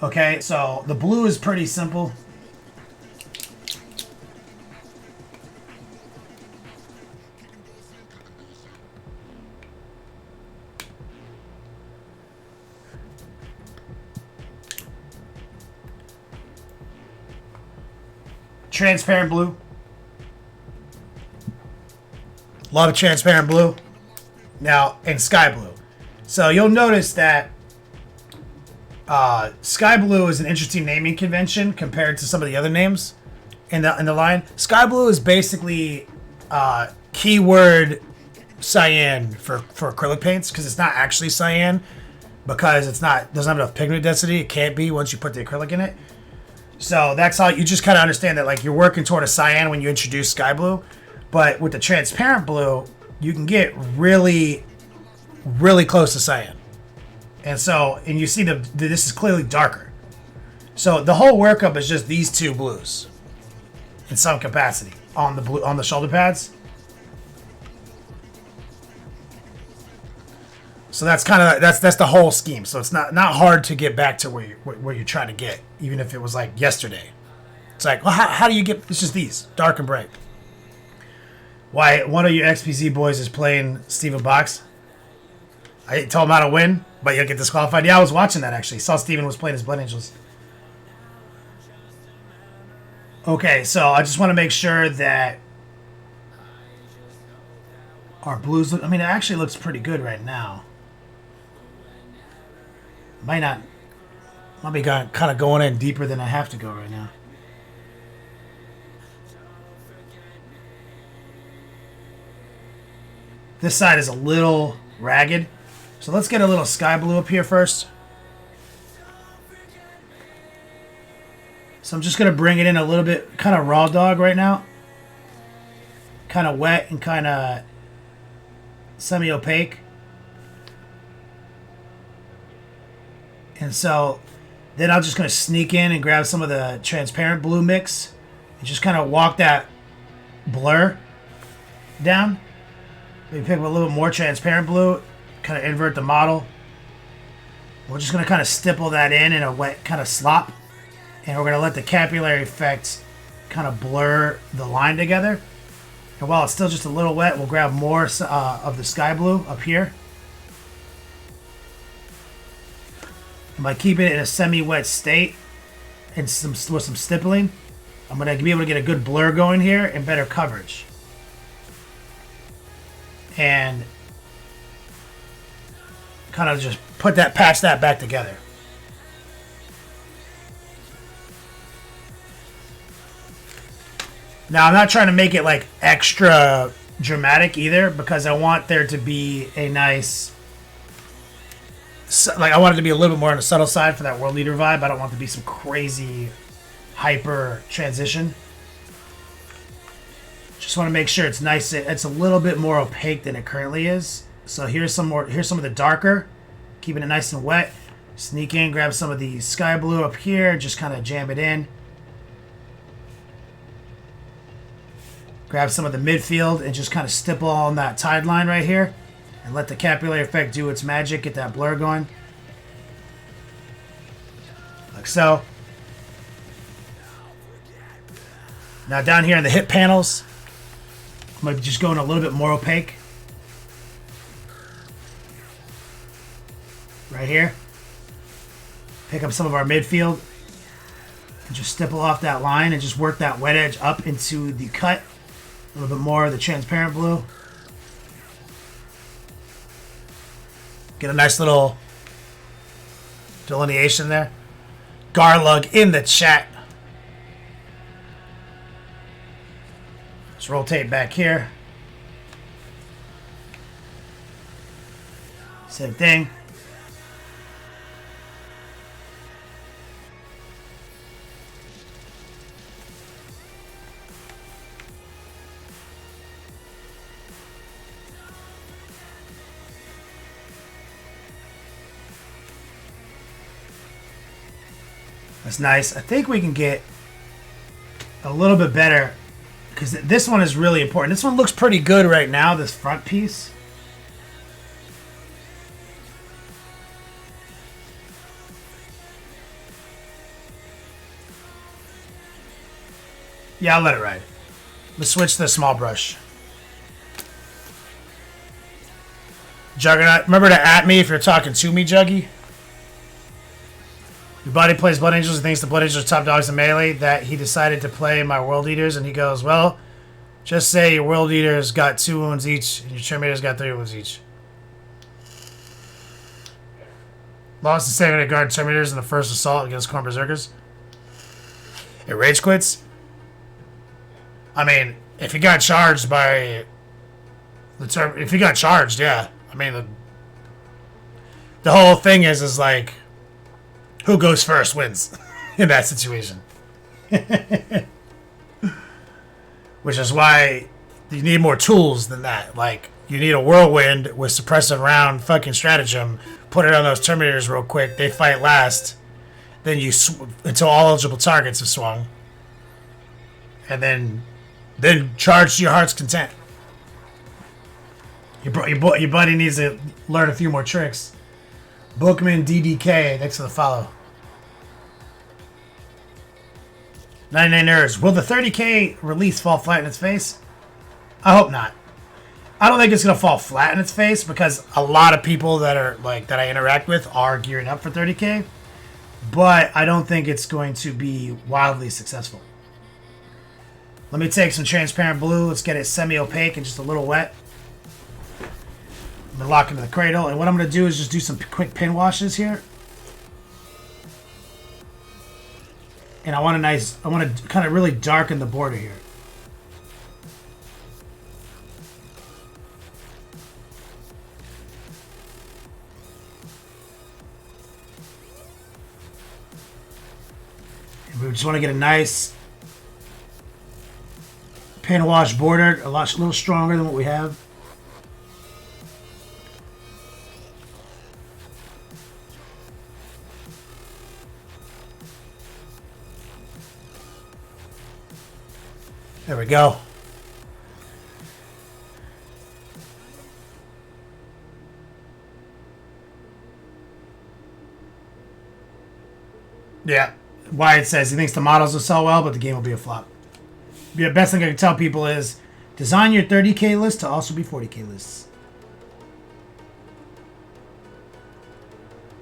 Okay, so the blue is pretty simple. Transparent blue. Love a transparent blue. Now, and sky blue. So you'll notice that sky blue is an interesting naming convention compared to some of the other names in the line. Sky blue is basically keyword cyan for acrylic paints, because it's not actually cyan, because doesn't have enough pigment density. It can't be once you put the acrylic in it. So that's how you just kind of understand that, like, you're working toward a cyan when you introduce sky blue. But with the transparent blue, you can get really, really close to cyan. And you see this is clearly darker. So the whole workup is just these two blues in some capacity on the shoulder pads. So that's that's the whole scheme. So it's not hard to get back to where you're trying to get, even if it was like yesterday. It's like, well, how do you get? It's just these dark and bright. Why one of you XPZ boys is playing Steven Box? I told him how to win, but you'll get disqualified. Yeah, I was watching that actually. Saw Steven was playing his Blood Angels. Okay, so I just want to make sure that our blues look. I mean, it actually looks pretty good right now. Might be kind of going in deeper than I have to go right now. This side is a little ragged. So let's get a little sky blue up here first. So I'm just going to bring it in a little bit, kind of raw dog right now. Kind of wet and kind of semi-opaque. And so then I'm just going to sneak in and grab some of the transparent blue mix and just kind of walk that blur down. Maybe pick up a little more transparent blue, kind of invert the model. We're just going to kind of stipple that in a wet kind of slop. And we're going to let the capillary effect kind of blur the line together. And while it's still just a little wet, we'll grab more of the sky blue up here. And by keeping it in a semi-wet state and with some stippling, I'm going to be able to get a good blur going here and better coverage. And kind of just patch that back together. Now, I'm not trying to make it like extra dramatic either, because I want there to be a nice, like, I want it to be a little bit more on the subtle side for that World Leader vibe. I don't want it to be some crazy hyper transition. Just want to make sure it's nice. It's a little bit more opaque than it currently is. So here's some of the darker, keeping it nice and wet. Sneak in, grab some of the sky blue up here, just kind of jam it in. Grab some of the midfield and just kind of stipple on that tide line right here. And let the capillary effect do its magic, get that blur going. Like so. Now down here in the hip panels, I'm going to just go in a little bit more opaque. Right here. Pick up some of our midfield. And just stipple off that line and just work that wet edge up into the cut. A little bit more of the transparent blue. Get a nice little delineation there. Garlug in the chat. Let's rotate back here. Same thing. That's nice. I think we can get a little bit better, because this one is really important. This one looks pretty good right now, this front piece. Yeah, I'll let it ride. Let's switch to the small brush. Juggernaut, remember to at me if you're talking to me, Juggy. Your buddy plays Blood Angels and thinks the Blood Angels are top dogs in Melee, that he decided to play my World Eaters, and he goes, well, just say your World Eaters got 2 wounds each, and your Terminators got 3 wounds each. Lost the second to guard Terminators in the first assault against Corn Berserkers. It rage quits. I mean, if he got charged by if he got charged, yeah. I mean, the whole thing is like, who goes first wins in that situation. Which is why you need more tools than that. Like, you need a whirlwind with suppressive round fucking stratagem. Put it on those Terminators real quick. They fight last. Then you until all eligible targets have swung. And then charge to your heart's content. Your buddy needs to learn a few more tricks. Bookman DDK next to the follow. 99 Nerds. Will the 30k release fall flat in its face? I hope not. I don't think it's going to fall flat in its face because a lot of people that are like that I interact with are gearing up for 30k. But I don't think it's going to be wildly successful. Let me take some transparent blue. Let's get it semi-opaque and just a little wet. I'm going to lock into the cradle. And what I'm going to do is just do some quick pin washes here. And I want to kind of really darken the border here. And we just want to get a nice pin wash border, a little stronger than what we have. There we go. Yeah. Wyatt says he thinks the models will sell well, but the game will be a flop. The best thing I can tell people is design your 30k list to also be 40k lists.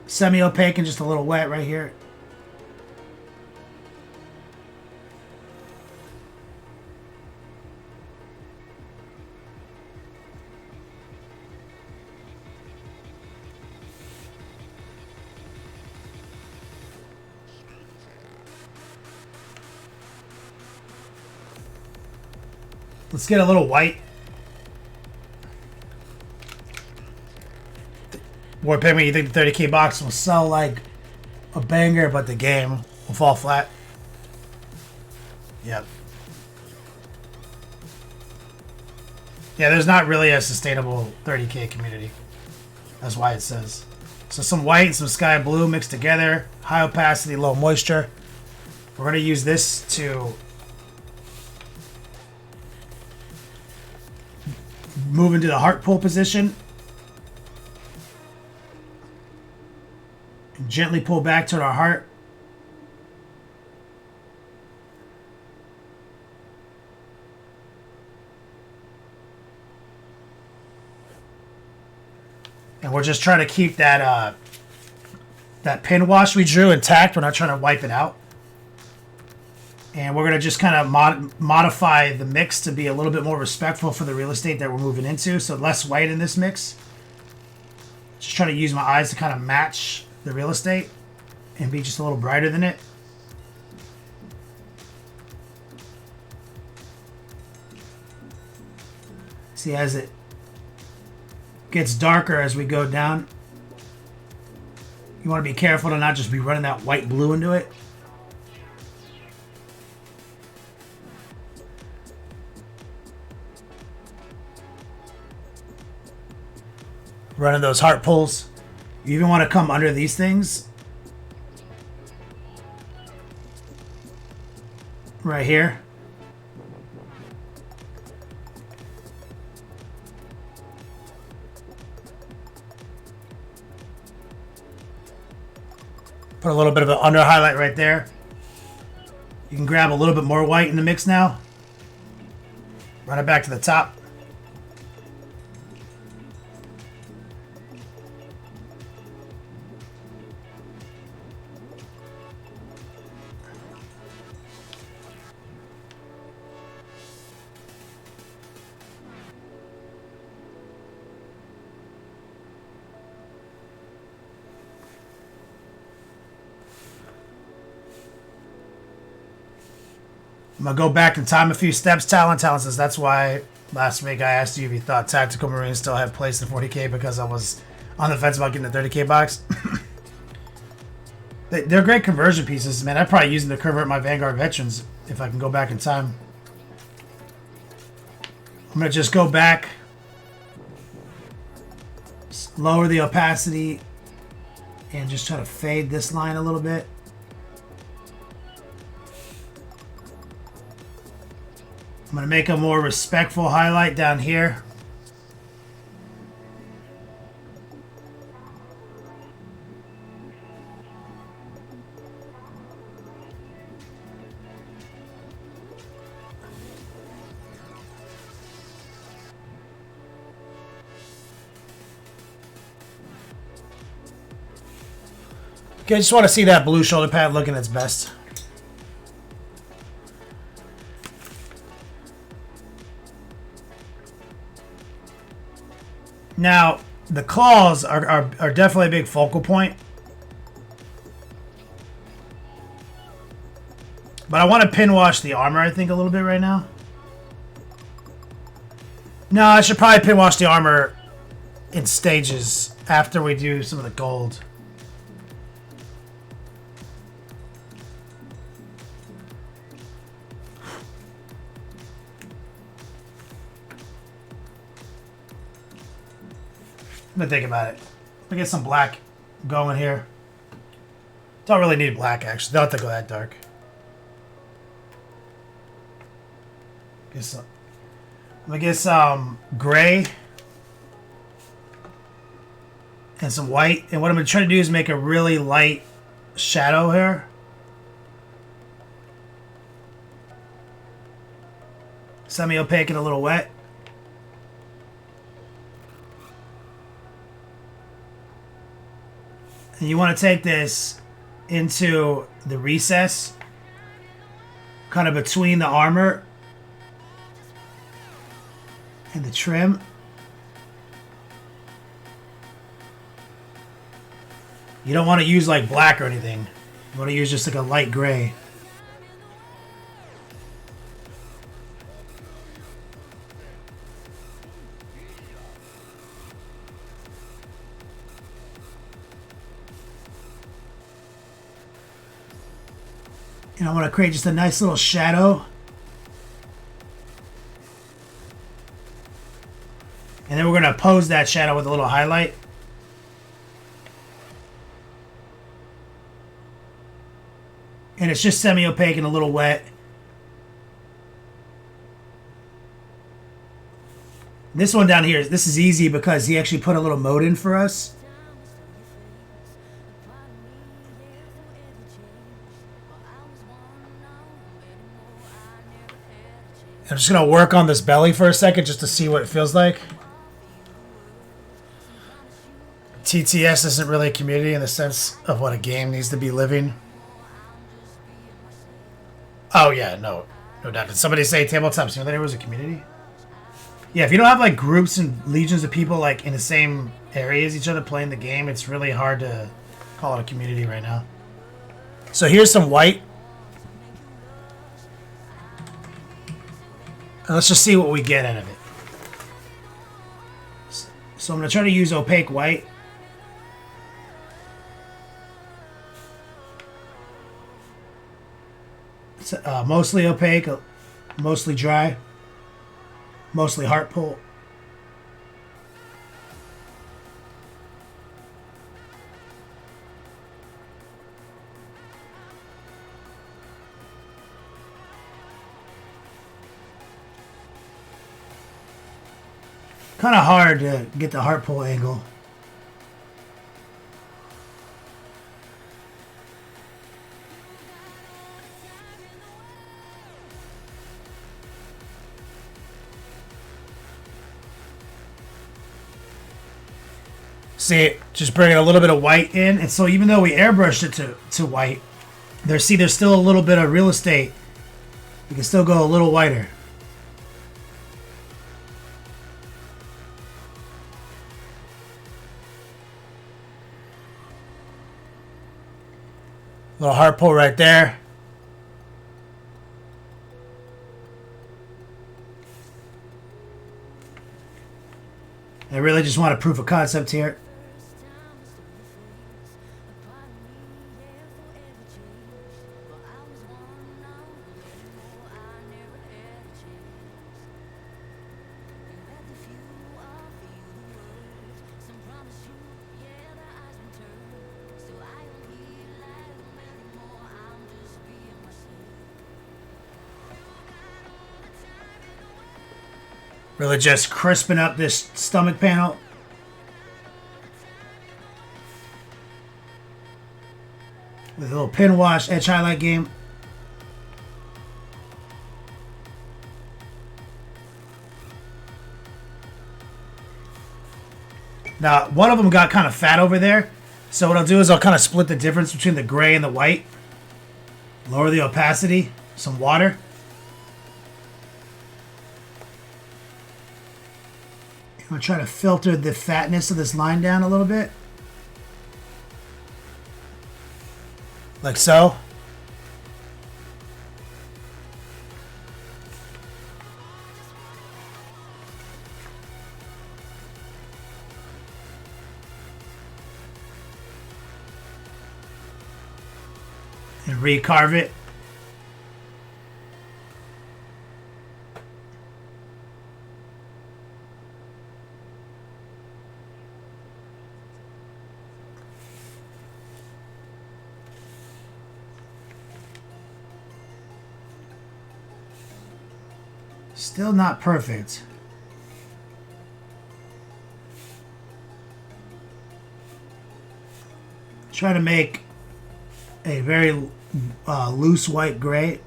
Semi-opaque and just a little wet right here. Let's get a little white. War Pigment, you think the 30k box will sell like a banger, but the game will fall flat? Yep. Yeah, there's not really a sustainable 30k community. That's why it says. So some white and some sky blue mixed together. High opacity, low moisture. We're going to use this to move into the heart pull position. And gently pull back toward our heart. And we're just trying to keep that that pin wash we drew intact. We're not trying to wipe it out. And we're going to just kind of modify the mix to be a little bit more respectful for the real estate that we're moving into. So less white in this mix. Just trying to use my eyes to kind of match the real estate and be just a little brighter than it. See, as it gets darker as we go down, you want to be careful to not just be running that white blue into it. Running those heart pulls. You even want to come under these things. Right here. Put a little bit of an under highlight right there. You can grab a little bit more white in the mix now. Run it back to the top. I'm going to go back in time a few steps. Talon says that's why last week I asked you if you thought Tactical Marines still have place in 40k because I was on the fence about getting the 30k box. They're great conversion pieces, man. I'd probably use them to convert my Vanguard veterans if I can go back in time. I'm going to just go back, lower the opacity, and just try to fade this line a little bit. I'm going to make a more respectful highlight down here. Okay, I just want to see that blue shoulder pad looking its best. Now, the claws are definitely a big focal point. But I want to pin wash the armor, I think, a little bit right now. No, I should probably pin wash the armor in stages after we do some of the gold. I'm gonna think about it. Let me get some black going here. Don't really need black, actually. Don't have to go that dark. I'm gonna get some gray and some white. And what I'm gonna try to do is make a really light shadow here. Semi-opaque and a little wet. And you want to take this into the recess, kind of between the armor and the trim. You don't want to use like black or anything. You want to use just like a light gray. And I want to create just a nice little shadow. And then we're going to pose that shadow with a little highlight. And it's just semi-opaque and a little wet. This one down here, this is easy because he actually put a little mode in for us. I'm just going to work on this belly for a second just to see what it feels like. TTS isn't really a community in the sense of what a game needs to be living. Oh, yeah, no doubt. Did somebody say Tabletop Simulator was a community? Yeah, if you don't have like groups and legions of people like in the same area as each other playing the game, it's really hard to call it a community right now. So here's some white. And let's just see what we get out of it. So I'm going to try to use opaque white. It's mostly opaque, mostly dry, mostly heart pull. Kind of hard to get the heart pull angle. See, just bringing a little bit of white in. And so even though we airbrushed it to white, there's still a little bit of real estate. We can still go a little whiter. Little heart pull right there. I really just want a proof of concept here. Really just crisping up this stomach panel. With a little pin wash edge highlight game. Now, one of them got kind of fat over there. So what I'll do is I'll kind of split the difference between the gray and the white. Lower the opacity. Some water. I'm going to try to filter the fatness of this line down a little bit. Like so. And recarve it. Still not perfect. Try to make a very loose white gray.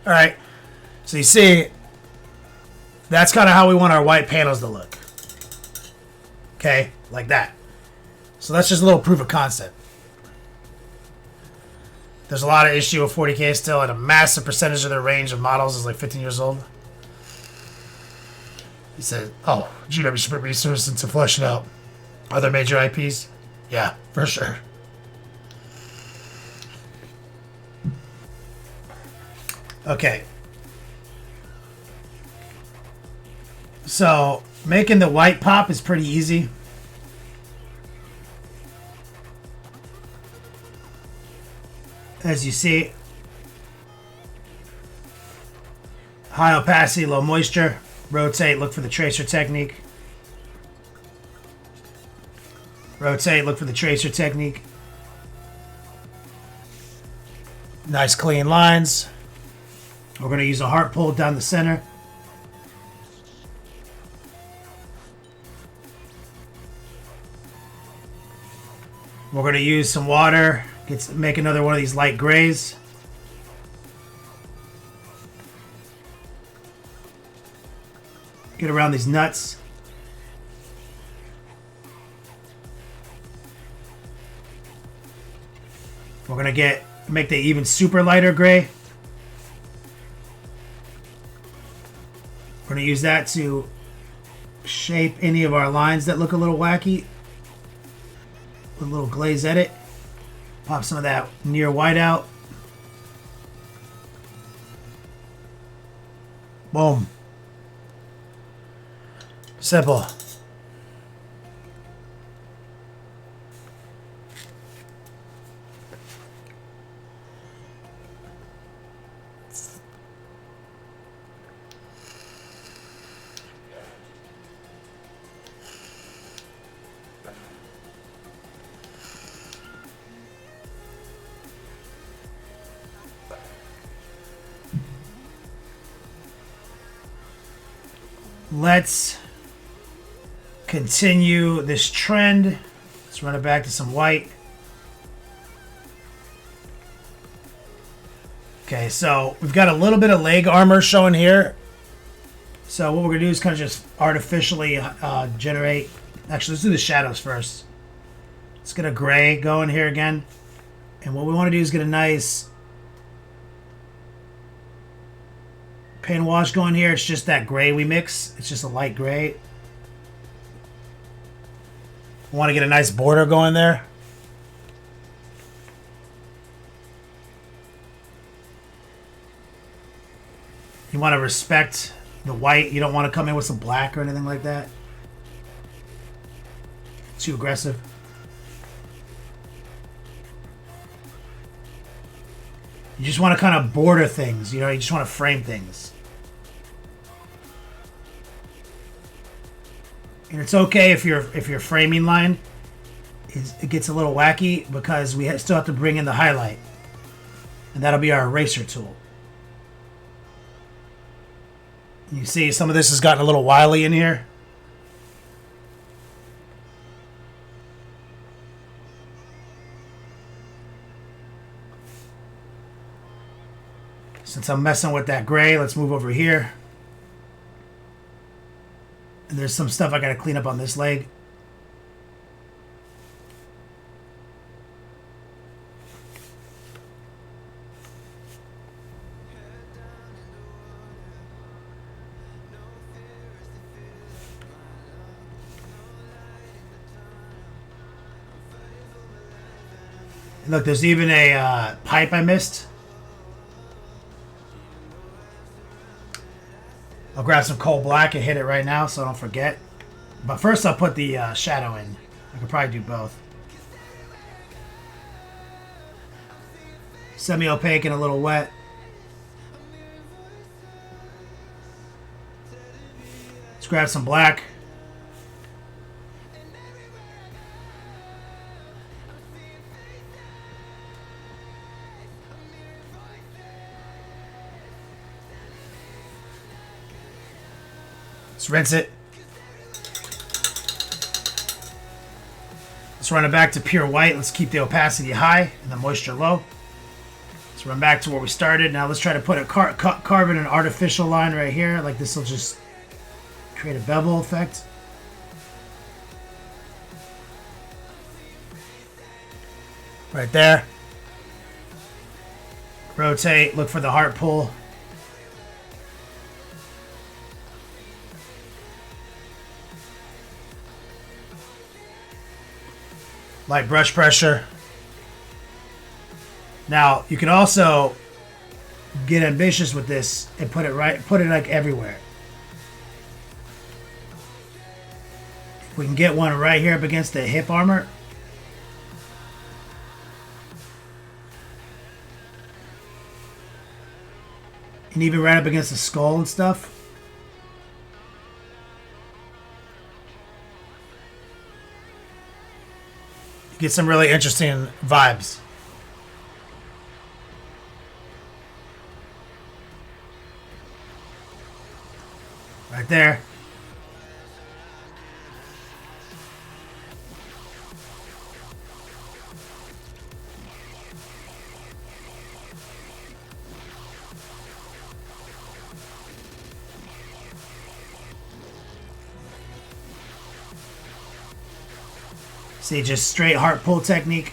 All right, so you see, that's kind of how we want our white panels to look. Okay, like that. So that's just a little proof of concept. There's a lot of issue with 40K still, and a massive percentage of their range of models is like 15 years old. He said, oh, GW should put resources into fleshing out other major IPs. Yeah, for sure. Okay. So, making the white pop is pretty easy. As you see, high opacity, low moisture. Rotate, look for the tracer technique. Rotate, look for the tracer technique. Nice clean lines. We're going to use a heart pull down the center. We're going to use some water. Make another one of these light grays. Get around these nuts. We're gonna make the even super lighter gray. We're gonna use that to shape any of our lines that look a little wacky. With a little glaze edit. Pop some of that near white out. Boom. Simple. Let's continue this trend. Let's run it back to some white. Okay, so we've got a little bit of leg armor showing here So what we're gonna do is kind of just artificially generate. Actually, let's do the shadows first. Let's get a gray going here again. And what we want to do is get a nice paint wash going here. It's just that gray we mix. It's just a light gray. We want to get a nice border going there. You want to respect the white. You don't want to come in with some black or anything like that. Too aggressive. You just want to kind of border things, you know, you just want to frame things. And it's okay if your framing line it gets a little wacky because we still have to bring in the highlight. And that'll be our eraser tool. And you see some of this has gotten a little wily in here. Since I'm messing with that gray, let's move over here. And there's some stuff I gotta clean up on this leg. Look, there's even a pipe I missed. I'll grab some coal black and hit it right now so I don't forget. But first I'll put the shadow in. I could probably do both. Semi-opaque and a little wet. Let's grab some black. Let's rinse it. Let's run it back to pure white. Let's keep the opacity high and the moisture low. Let's run back to where we started. Now let's try to put a carve in an artificial line right here. Like this will just create a bevel effect. Right there. Rotate, look for the heart pull. Light brush pressure. Now you can also get ambitious with this and put it like everywhere. If we can get one right here up against the hip armor. And even right up against the skull and stuff. Get some really interesting vibes. Right there. See, just straight heart pull technique.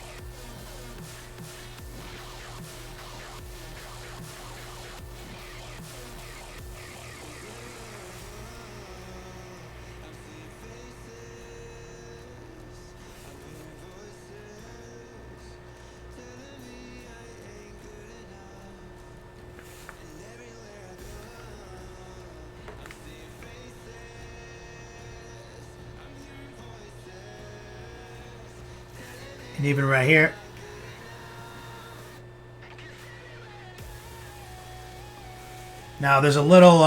And even right here. Now there's a little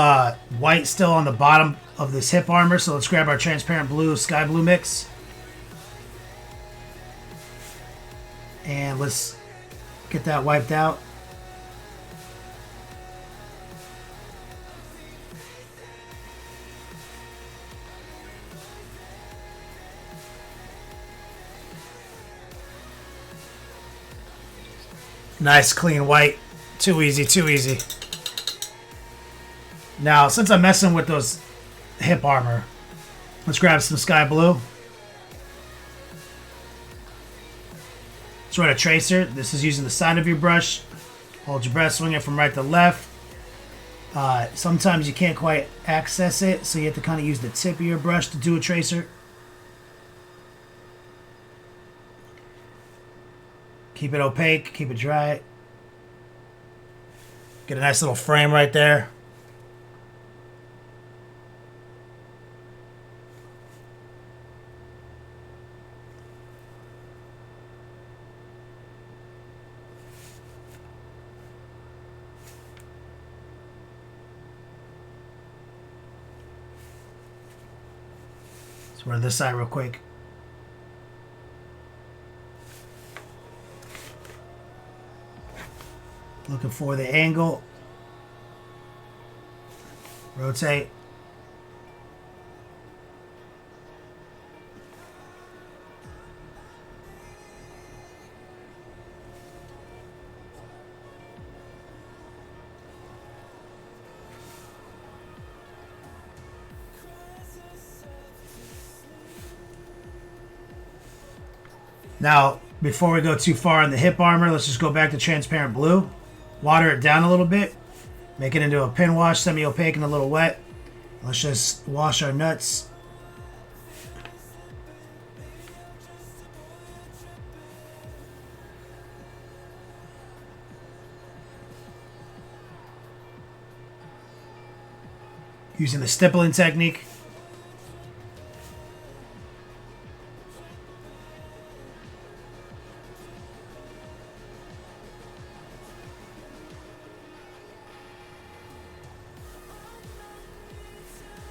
white still on the bottom of this hip armor, so let's grab our transparent blue, sky blue mix. And let's get that wiped out. Nice clean white. Too easy, too easy. Now, since I'm messing with those hip armor, let's grab some sky blue. Let's run a tracer. This is using the side of your brush. Hold your breath, swing it from right to left. Sometimes you can't quite access it, so you have to kind of use the tip of your brush to do a tracer. Keep it opaque, keep it dry. Get a nice little frame right there. Let's run this side real quick. Looking for the angle. Rotate. Now, before we go too far in the hip armor, let's just go back to transparent blue. Water it down a little bit. Make it into a pin wash, semi-opaque and a little wet. Let's just wash our nuts. Using the stippling technique.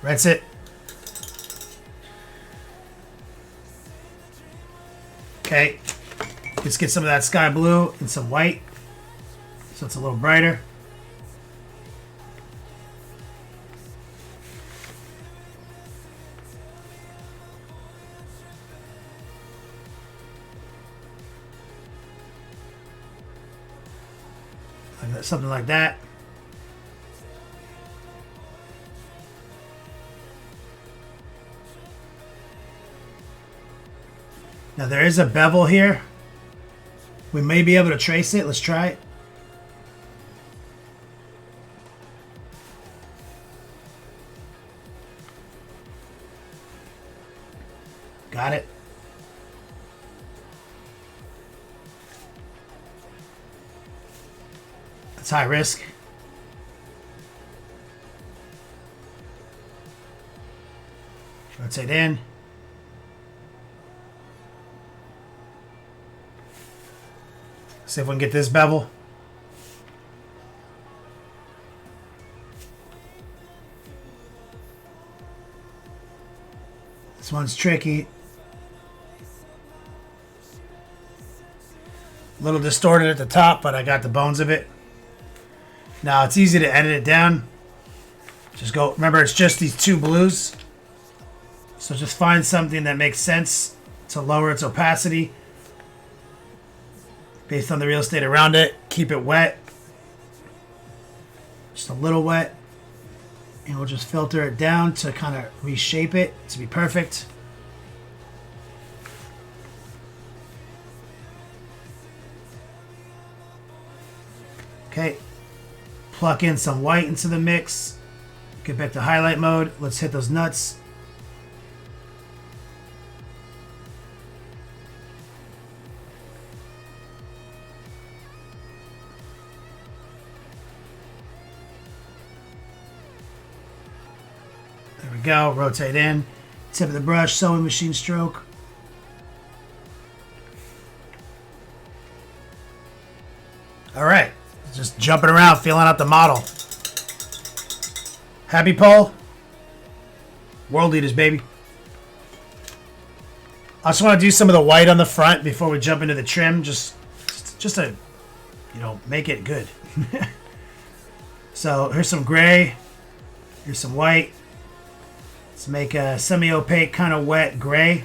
Rinse it. Okay. Let's get some of that sky blue and some white so it's a little brighter. Something like that. Now there is a bevel here. We may be able to trace it. Let's try it. Got it. That's high risk. Rotate in. See if we can get this bevel. This one's tricky. A little distorted at the top, but I got the bones of it. Now it's easy to edit it down. Just go, remember it's just these two blues. So just find something that makes sense to lower its opacity. Based on the real estate around it, keep it wet. Just a little wet. And we'll just filter it down to kind of reshape it to be perfect. Okay. Pluck in some white into the mix. Get back to highlight mode. Let's hit those nuts. There we go. Rotate in. Tip of the brush, sewing machine stroke. All right. Just jumping around, feeling out the model. Happy, Paul? World leaders, baby. I just want to do some of the white on the front before we jump into the trim. Just to, make it good. So here's some gray. Here's some white. Let's make a semi-opaque, kind of wet gray.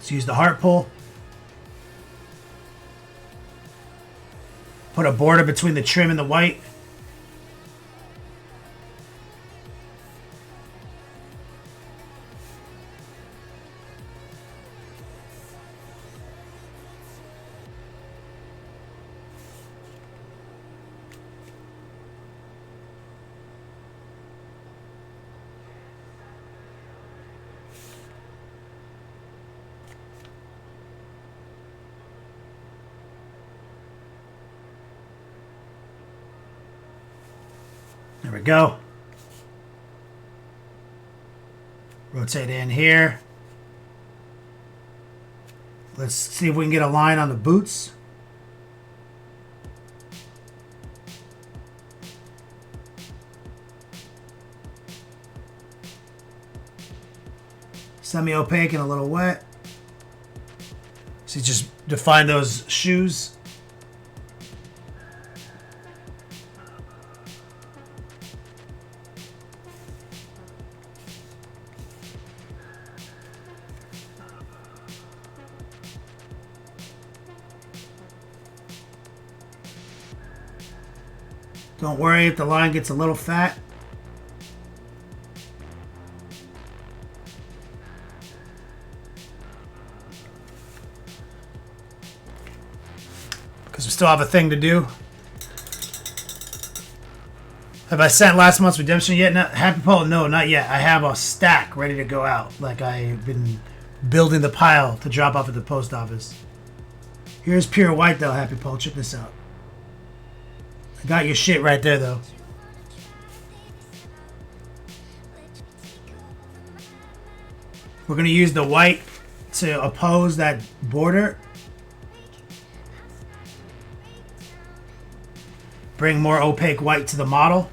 Let's use the heart pull. Put a border between the trim and the white. There we go. Rotate in here. Let's see if we can get a line on the boots. Semi-opaque and a little wet. So just define those shoes. Don't worry if the line gets a little fat. Because we still have a thing to do. Have I sent last month's redemption yet? Not, Happy Paul? No, not yet. I have a stack ready to go out. Like I've been building the pile to drop off at the post office. Here's pure white though, Happy Paul. Check this out. I got your shit right there though. We're going to use the white to oppose that border. Bring more opaque white to the model.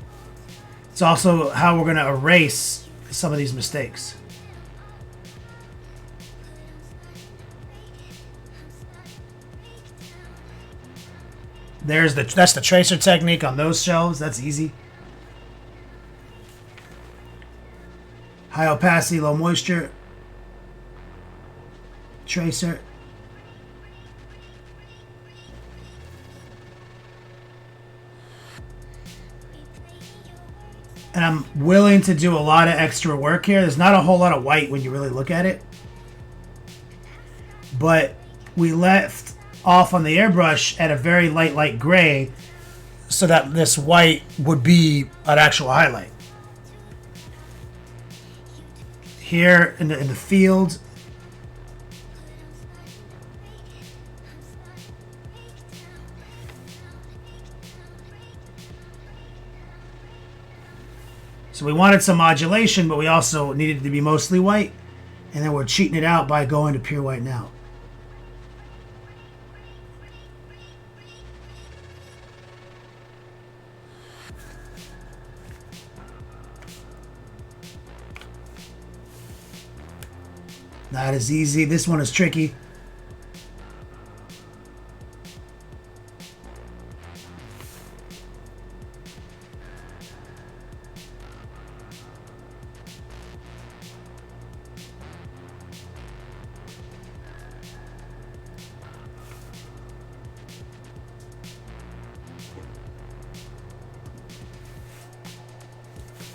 It's also how we're going to erase some of these mistakes. That's the tracer technique on those shelves. That's easy. High opacity, low moisture. Tracer. And I'm willing to do a lot of extra work here. There's not a whole lot of white when you really look at it. But we left off on the airbrush at a very light gray so that this white would be an actual highlight. Here in the field, so we wanted some modulation, but we also needed it to be mostly white, and then we're cheating it out by going to pure white now. Not as easy. This one is tricky.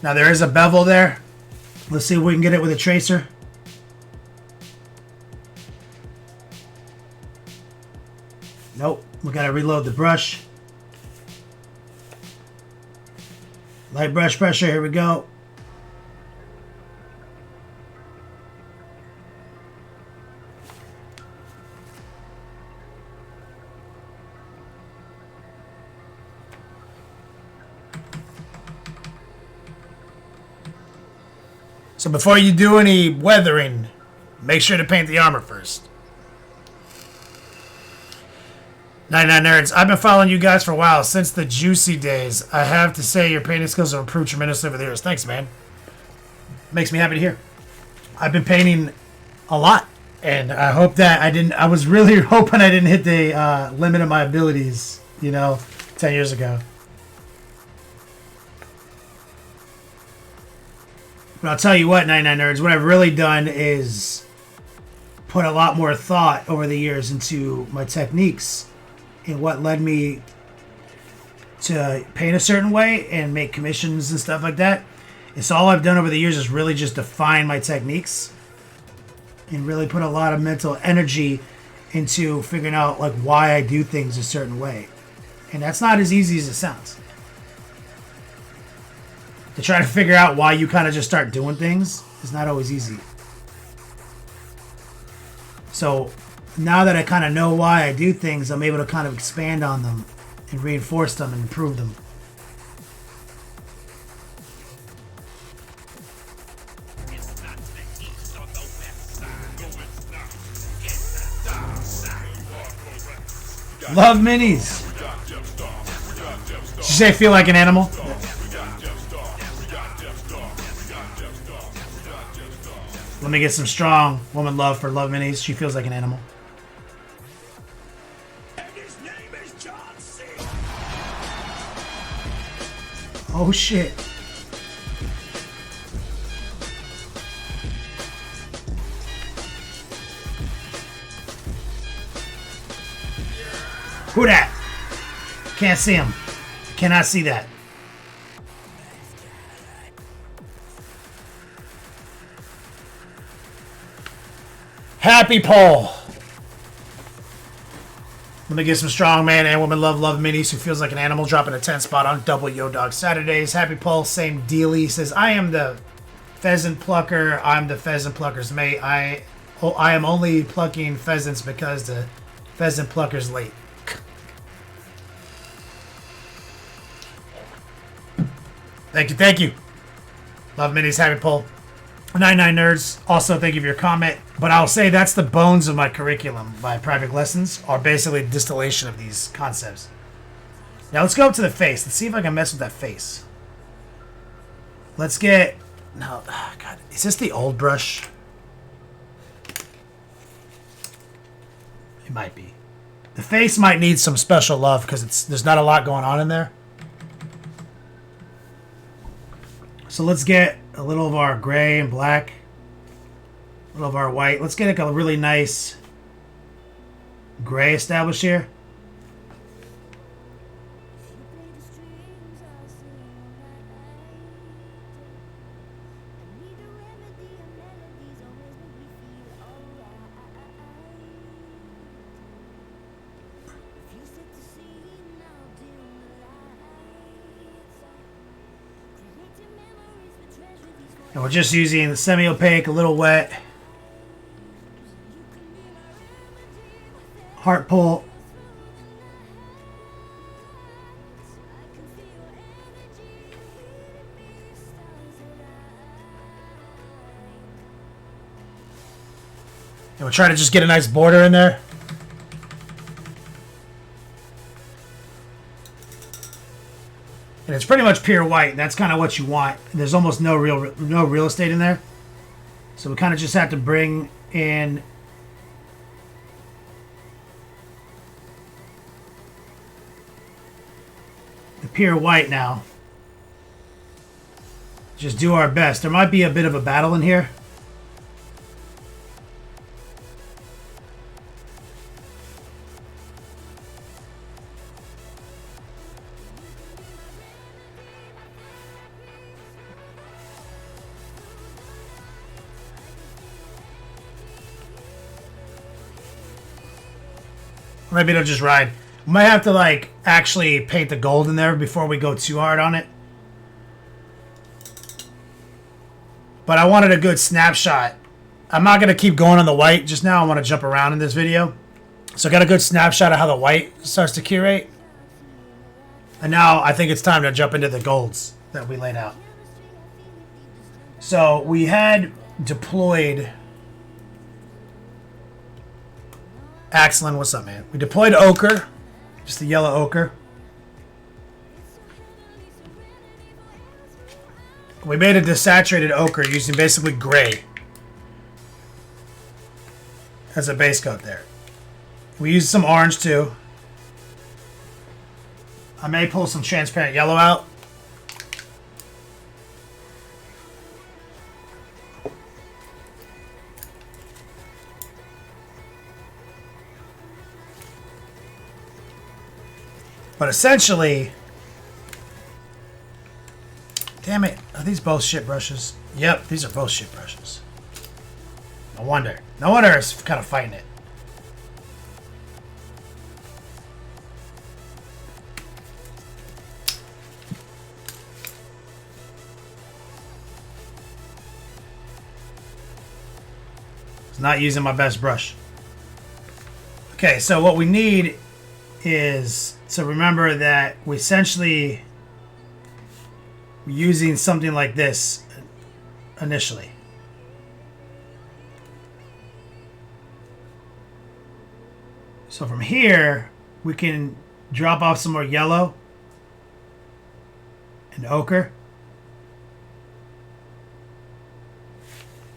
Now there is a bevel there. Let's see if we can get it with a tracer. Nope, we gotta reload the brush. Light brush pressure, here we go. So before you do any weathering, make sure to paint the armor first. 99 Nerds, I've been following you guys for a while, since the Juicy days. I have to say your painting skills have improved tremendously over the years. Thanks, man. Makes me happy to hear. I've been painting a lot, and I hope that I was really hoping I didn't hit the limit of my abilities, 10 years ago. But I'll tell you what, 99 Nerds, what I've really done is put a lot more thought over the years into my techniques and what led me to paint a certain way and make commissions and stuff like that. And so all I've done over the years is really just define my techniques and really put a lot of mental energy into figuring out like why I do things a certain way. And that's not as easy as it sounds. To try to figure out why you kind of just start doing things is not always easy. So now that I kind of know why I do things, I'm able to kind of expand on them and reinforce them and improve them. Love minis. Did you say feel like an animal? Let me get some strong woman love for love minis. She feels like an animal. Oh shit. Who that? Can't see him. Cannot see that. Happy poll. Let me get some strong man and woman love minis who feels like an animal, dropping a 10 spot on double Yo Dog Saturdays. Happy poll, same dealie. Says, I am the pheasant plucker. I'm the pheasant plucker's mate. I am only plucking pheasants because the pheasant plucker's late. Thank you. Love minis, happy poll. 99 Nerds, also thank you for your comment. But I'll say that's the bones of my curriculum. My private lessons are basically a distillation of these concepts. Now let's go up to the face. Let's see if I can mess with that face. Let's get... No, God, is this the old brush? It might be. The face might need some special love because there's not a lot going on in there. So let's get a little of our gray and black, a little of our white. Let's get like a really nice gray established here. And we're just using the semi-opaque, a little wet. Heart pull. And we'll try to just get a nice border in there. And it's pretty much pure white, and that's kind of what you want. There's almost no real estate in there. So we kind of just have to bring in the pure white now. Just do our best. There might be a bit of a battle in here. Maybe it'll just ride. We might have to like actually paint the gold in there before we go too hard on it. But I wanted a good snapshot. I'm not going to keep going on the white just now. I want to jump around in this video. So I got a good snapshot of how the white starts to curate. And now I think it's time to jump into the golds that we laid out. So we had deployed... Axelin, what's up, man? We deployed ochre, just the yellow ochre. We made a desaturated ochre using basically gray as a base coat there. We used some orange too. I may pull some transparent yellow out. But essentially, damn it, are these both shit brushes? Yep, these are both shit brushes. No wonder. No wonder it's kind of fighting it. It's not using my best brush. Okay, so what we need is to remember that we essentially we're using something like this initially. So from here, we can drop off some more yellow and ochre.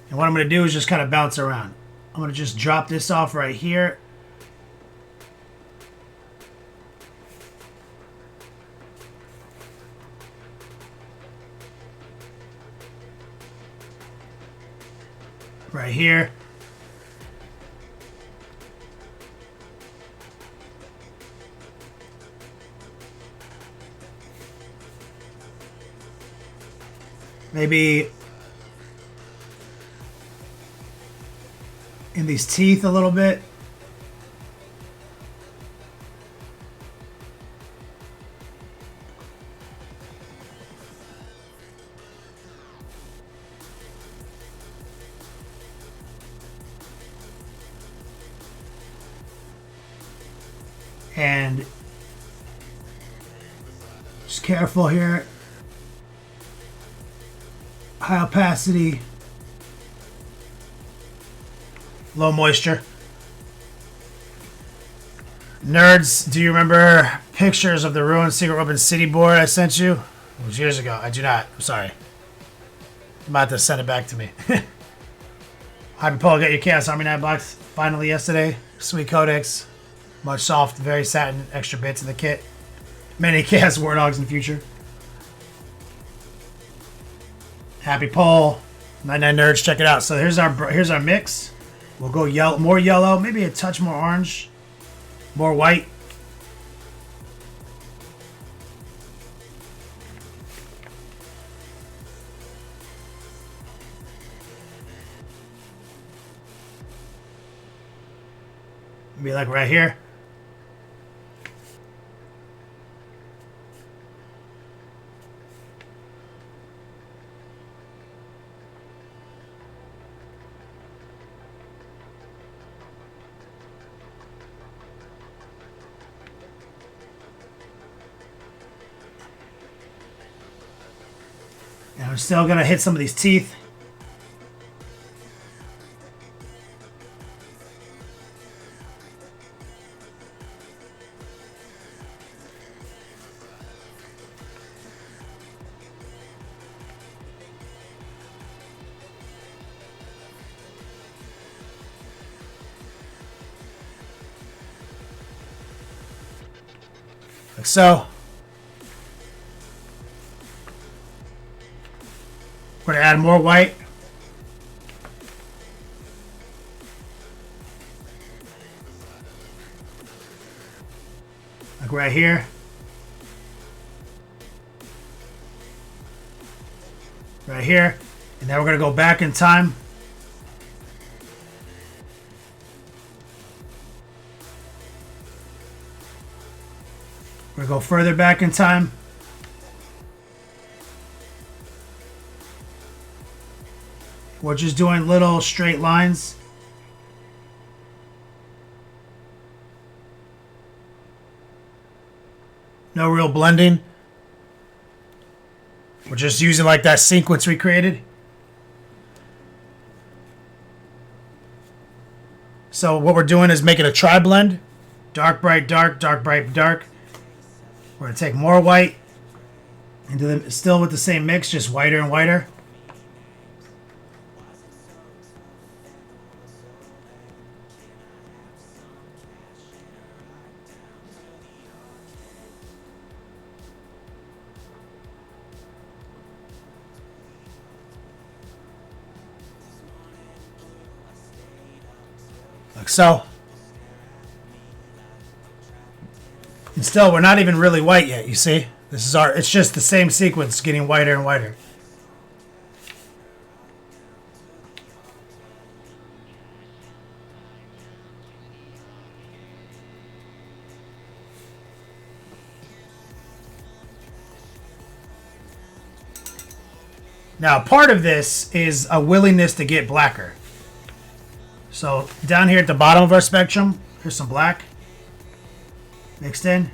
And what I'm going to do is just kind of bounce around. I'm going to just drop this off right here. Right here. Maybe in these teeth a little bit. And just careful here. High opacity. Low moisture. Nerds, do you remember pictures of the ruined Secret Weapon City board I sent you? It was years ago. I do not. I'm sorry. I'm about to send it back to me. Happy Paul, get your Chaos Army Night box finally yesterday. Sweet Codex. Much soft, very satin, extra bits in the kit. Many Chaos War Dogs in the future. Happy Paul. 99 Nerds, check it out. So here's our mix. We'll go yellow, more yellow, maybe a touch more orange, more white. Be like right here. And I'm still gonna hit some of these teeth. Like so. We're going to add more white. Like right here. Right here. And then we're going to go back in time. We're going to go further back in time. We're just doing little straight lines. No real blending. We're just using like that sequence we created. So what we're doing is making a tri-blend. Dark, bright, dark, dark, bright, dark. We're going to take more white. And do them still with the same mix, just whiter and whiter. Like so. And still, we're not even really white yet, you see? This is it's just the same sequence getting whiter and whiter. Now, part of this is a willingness to get blacker. So down here at the bottom of our spectrum, here's some black mixed in.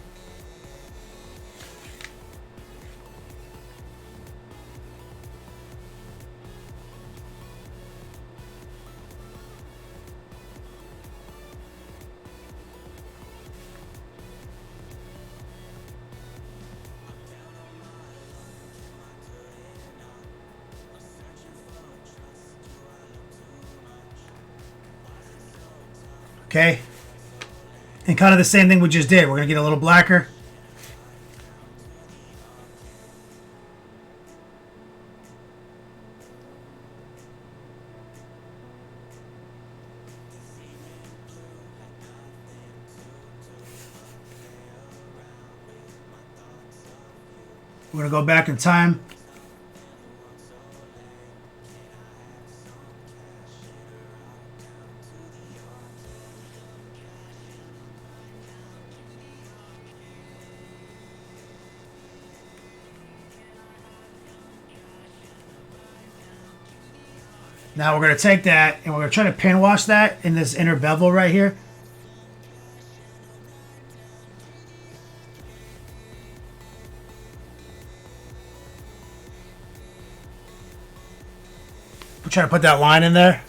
Okay. And kind of the same thing we just did. We're going to get a little blacker. We're going to go back in time. Now we're going to take that and we're going to try to pin wash that in this inner bevel right here. We'll try to put that line in there.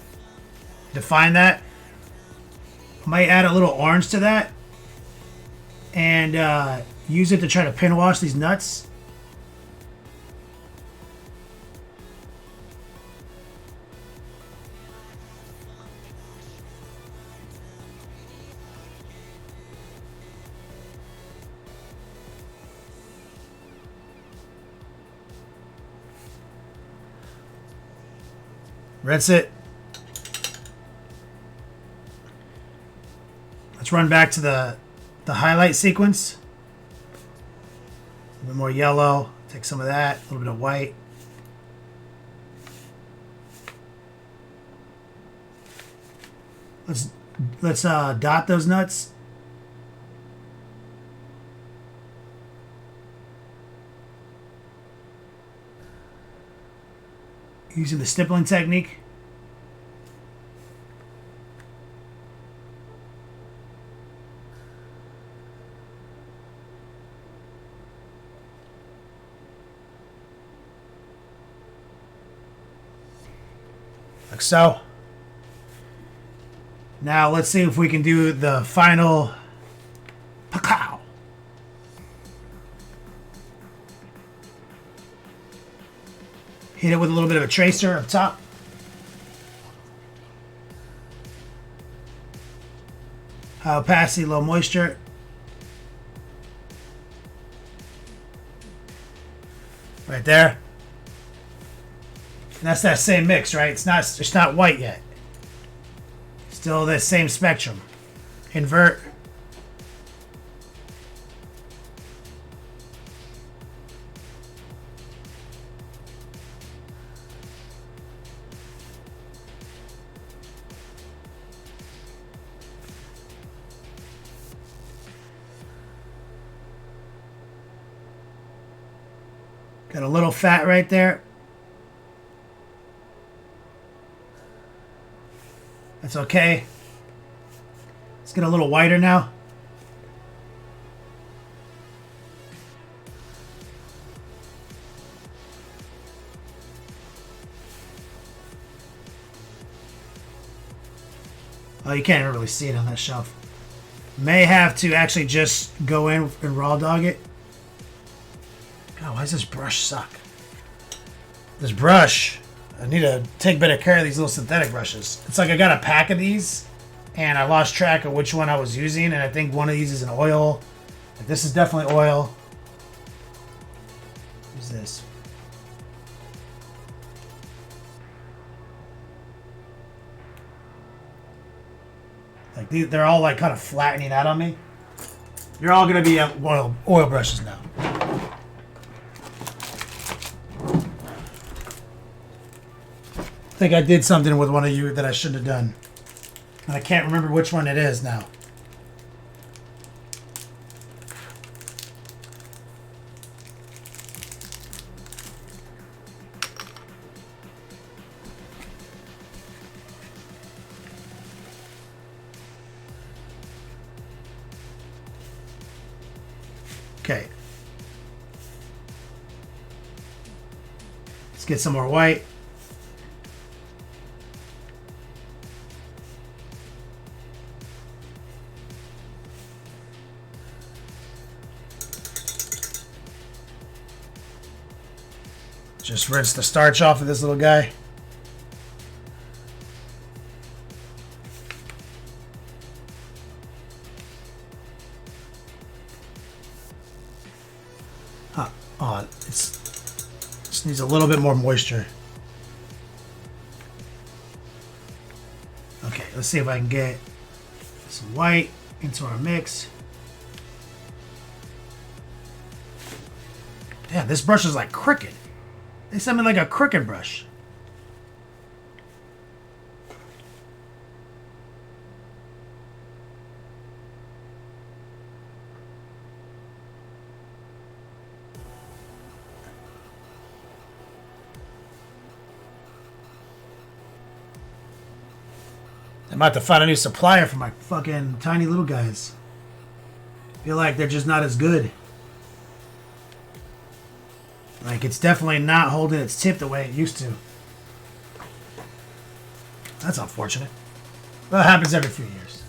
Define that. Might add a little orange to that. And use it to try to pin wash these nuts. Rinse it. Let's run back to the highlight sequence. A bit more yellow. Take some of that. A little bit of white. Let's dot those nuts. Using the stippling technique. Like so. Now let's see if we can do the final pow. Hit it with a little bit of a tracer up top. High opacity, low moisture. Right there. And that's that same mix, right? It's not white yet. Still the same spectrum. Invert. Got a little fat right there. That's okay. Let's get a little whiter now. Oh, you can't really see it on that shelf. May have to actually just go in and raw dog it. God, why does this brush suck? This brush, I need to take better care of these little synthetic brushes. It's like I got a pack of these, and I lost track of which one I was using, and I think one of these is an oil. Like, this is definitely oil. What's this? Like, they're all like kind of flattening out on me. You're all gonna be at oil brushes now. I think I did something with one of you that I shouldn't have done. And I can't remember which one it is now. Okay. Let's get some more white. Just rinse the starch off of this little guy. Oh, just needs a little bit more moisture. Okay, let's see if I can get some white into our mix. Damn, this brush is like crooked. They sent me like a crooked brush. I'm about to find a new supplier for my fucking tiny little guys. Feel like they're just not as good. Like, it's definitely not holding its tip the way it used to. That's unfortunate. Well, it happens every few years.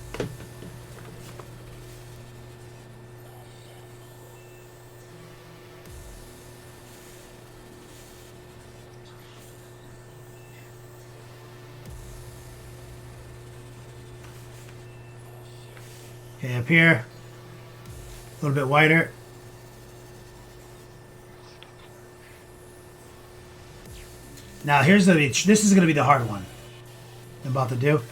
Okay, up here. A little bit whiter. Now, this is going to be the hard one I'm about to do.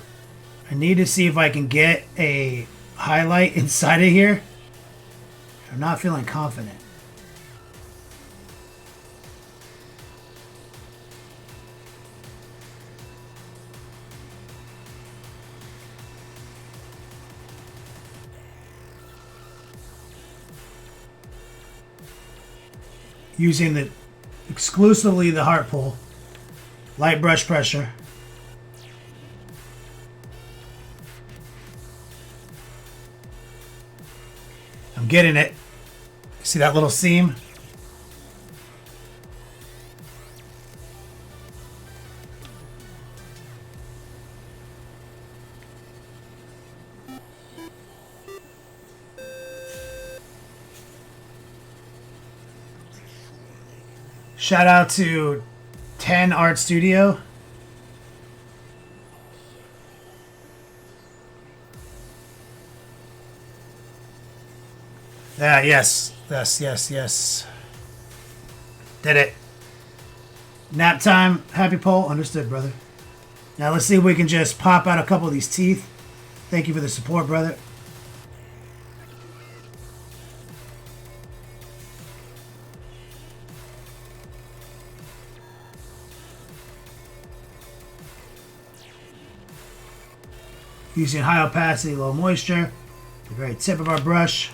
I need to see if I can get a highlight inside of here. I'm not feeling confident. Using exclusively the heart pull. Light brush pressure. I'm getting it. See that little seam? Shout out to 10 Art Studio. Yeah, yes. Yes. Did it. Nap time. Happy poll. Understood, brother. Now let's see if we can just pop out a couple of these teeth. Thank you for the support, brother. Using high opacity, low moisture. The very tip of our brush.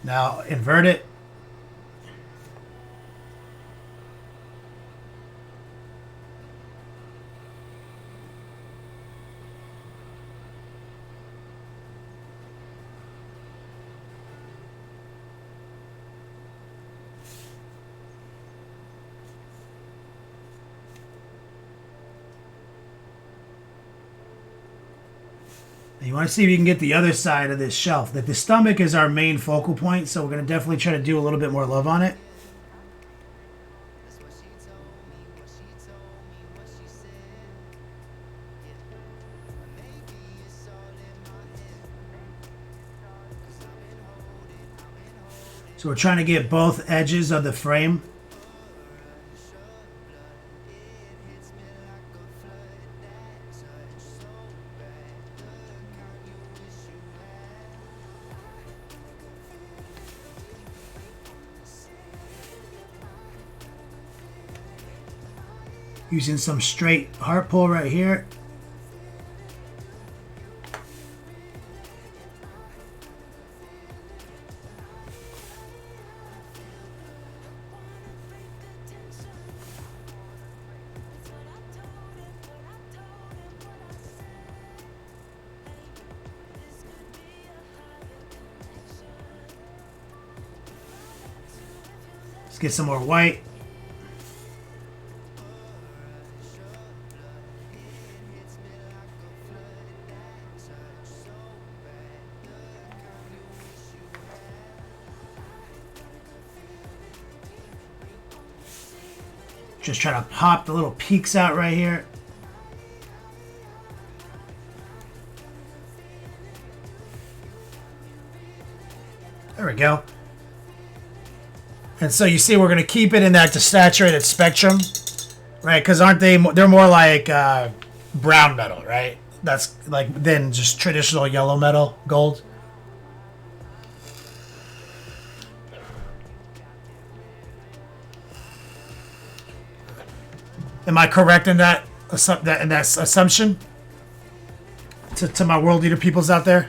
Now invert it. You want to see if you can get the other side of this shelf. That the stomach is our main focal point, so we're going to definitely try to do a little bit more love on it. So we're trying to get both edges of the frame. Using some straight heart pull right here. Let's get some more white. Just try to pop the little peaks out right here. There we go. And so you see we're going to keep it in that desaturated spectrum, right? Because aren't they, they're more like brown metal, right? That's like than just traditional yellow metal, gold. Am I correct in that assumption? To my world leader peoples out there?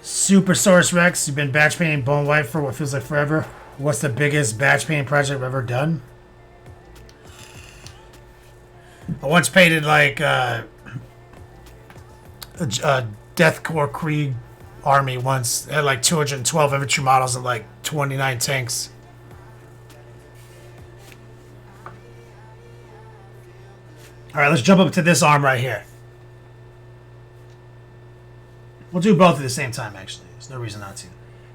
Super Source Rex, you've been batch painting Bone White for what feels like forever. What's the biggest batch painting project I've ever done? I once painted like a Deathcore Krieg army once. It had like 212 infantry models and like 29 tanks. Alright, let's jump up to this arm right here. We'll do both at the same time, actually. There's no reason not to.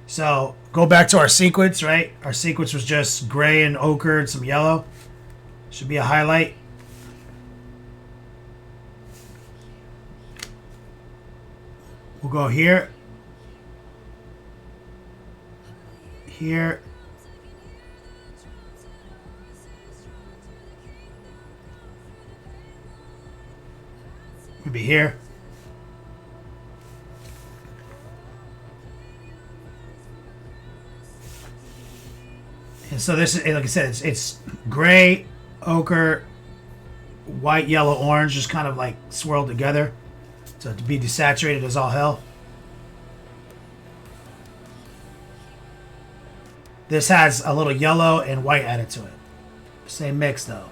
So, go back to our sequence, right? Our sequence was just gray and ochre and some yellow. Should be a highlight. We'll go here. Here. Maybe here. And so this is, like I said, it's gray, ochre, white, yellow, orange, just kind of like swirled together. So to be desaturated as all hell. This has a little yellow and white added to it. Same mix though.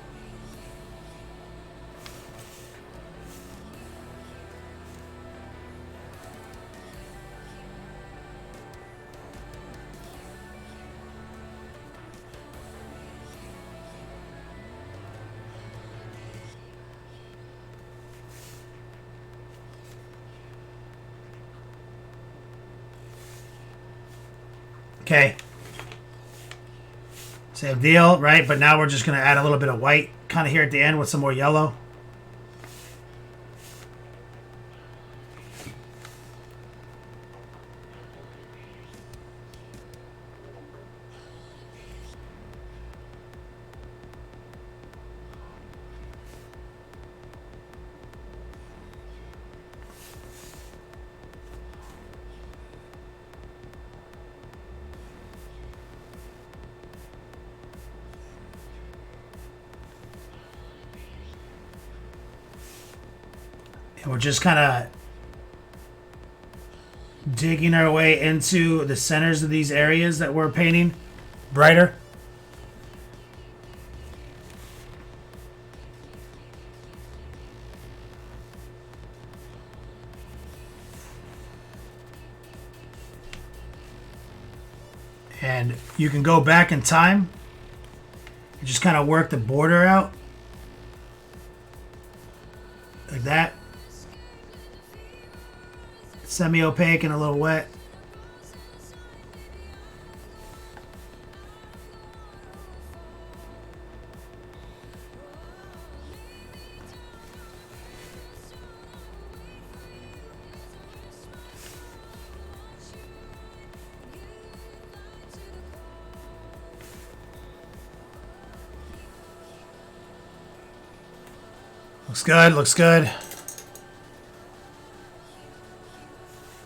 Okay. Same deal, right? But now we're just going to add a little bit of white kind of here at the end with some more yellow. And we're just kind of digging our way into the centers of these areas that we're painting brighter. And you can go back in time and just kind of work the border out like that. Semi-opaque and a little wet. Looks good, looks good.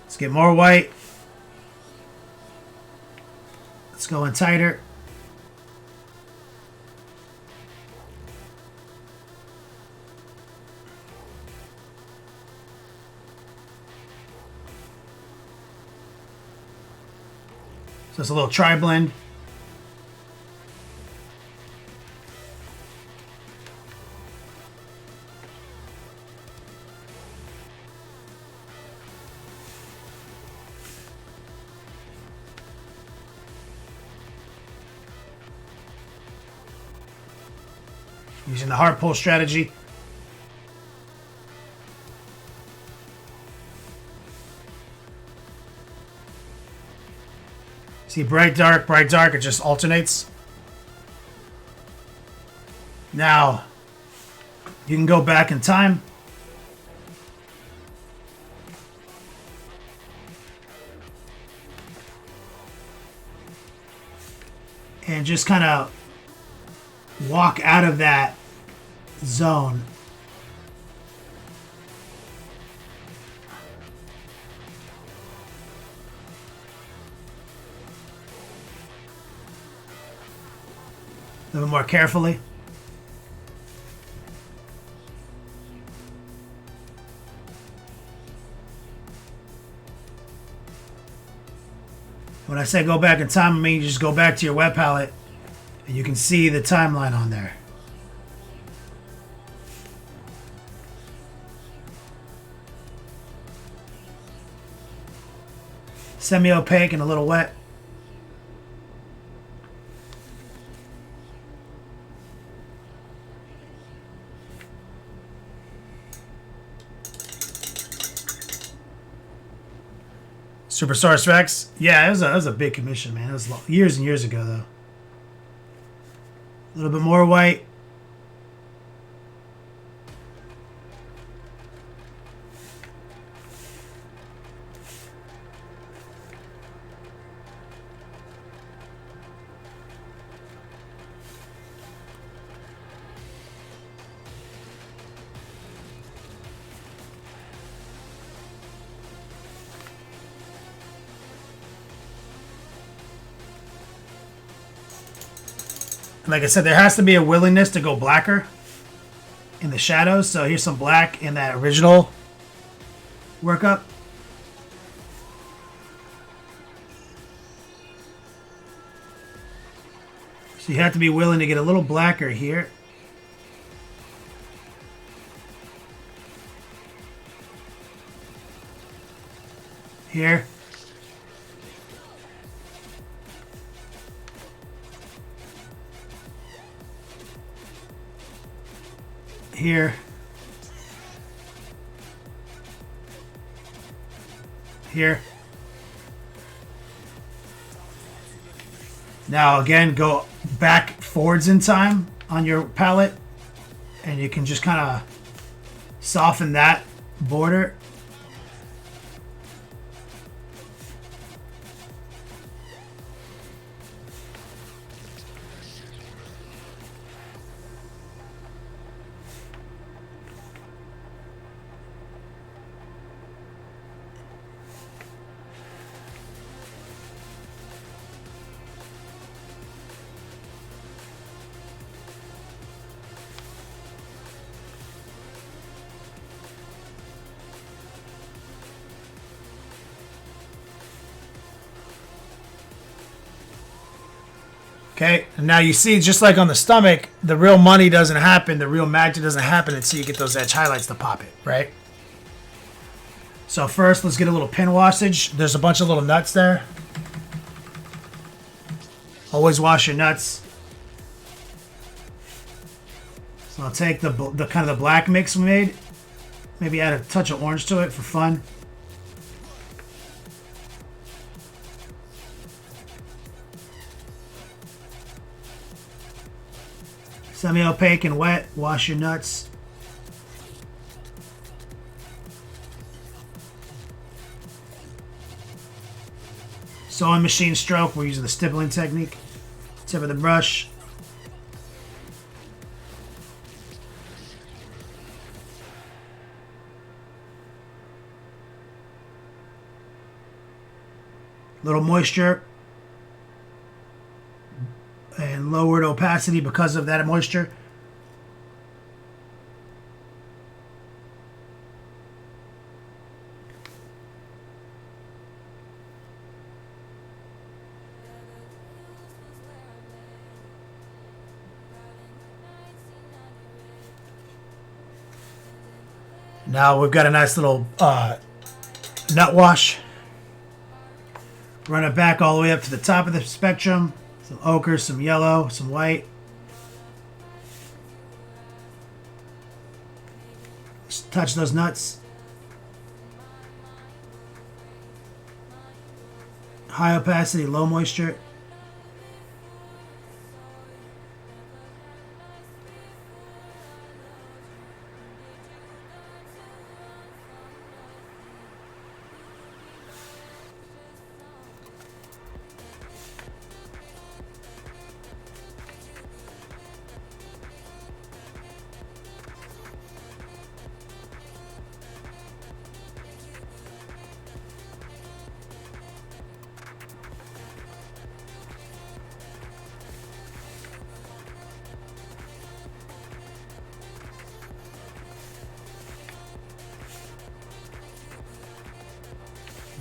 Let's get more white. Let's go in tighter. So it's a little tri-blend. Using the hard pull strategy. See, bright, dark, it just alternates. Now, you can go back in time. And just kind of walk out of that zone. A little more carefully. When I say go back in time, I mean you just go back to your web palette and you can see the timeline on there. Semi-opaque and a little wet. Superstars Rex. Yeah, it was a big commission, man. It was years and years ago, though. A little bit more white. Like I said, there has to be a willingness to go blacker in the shadows. So here's some black in that original workup. So you have to be willing to get a little blacker here. Here. Here. Here. Now again, go back forwards in time on your palette and you can just kind of soften that border. Okay, and now you see, just like on the stomach, the real money doesn't happen, the real magic doesn't happen until you get those edge highlights to pop it, right? So first, let's get a little pin washage. There's a bunch of little nuts there. Always wash your nuts. So I'll take the kind of the black mix we made. Maybe add a touch of orange to it for fun. Semi-opaque and wet. Wash your nuts. Sewing machine stroke. We're using the stippling technique. Tip of the brush. Little moisture and lowered opacity because of that moisture. Now we've got a nice little nut wash. Run it back all the way up to the top of the spectrum. Some ochre, some yellow, some white. Just touch those nuts. High opacity, low moisture.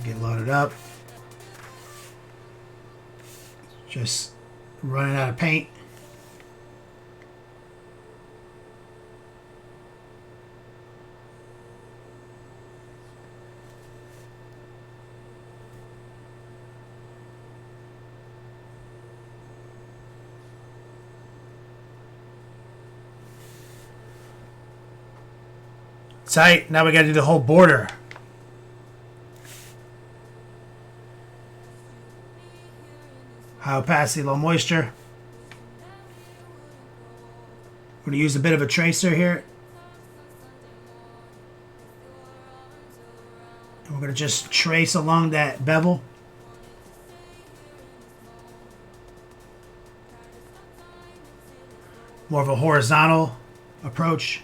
Get loaded up. Just running out of paint. Tight. Now we got to do the whole border. High opacity, low moisture. We're going to use a bit of a tracer here. And we're going to just trace along that bevel. More of a horizontal approach.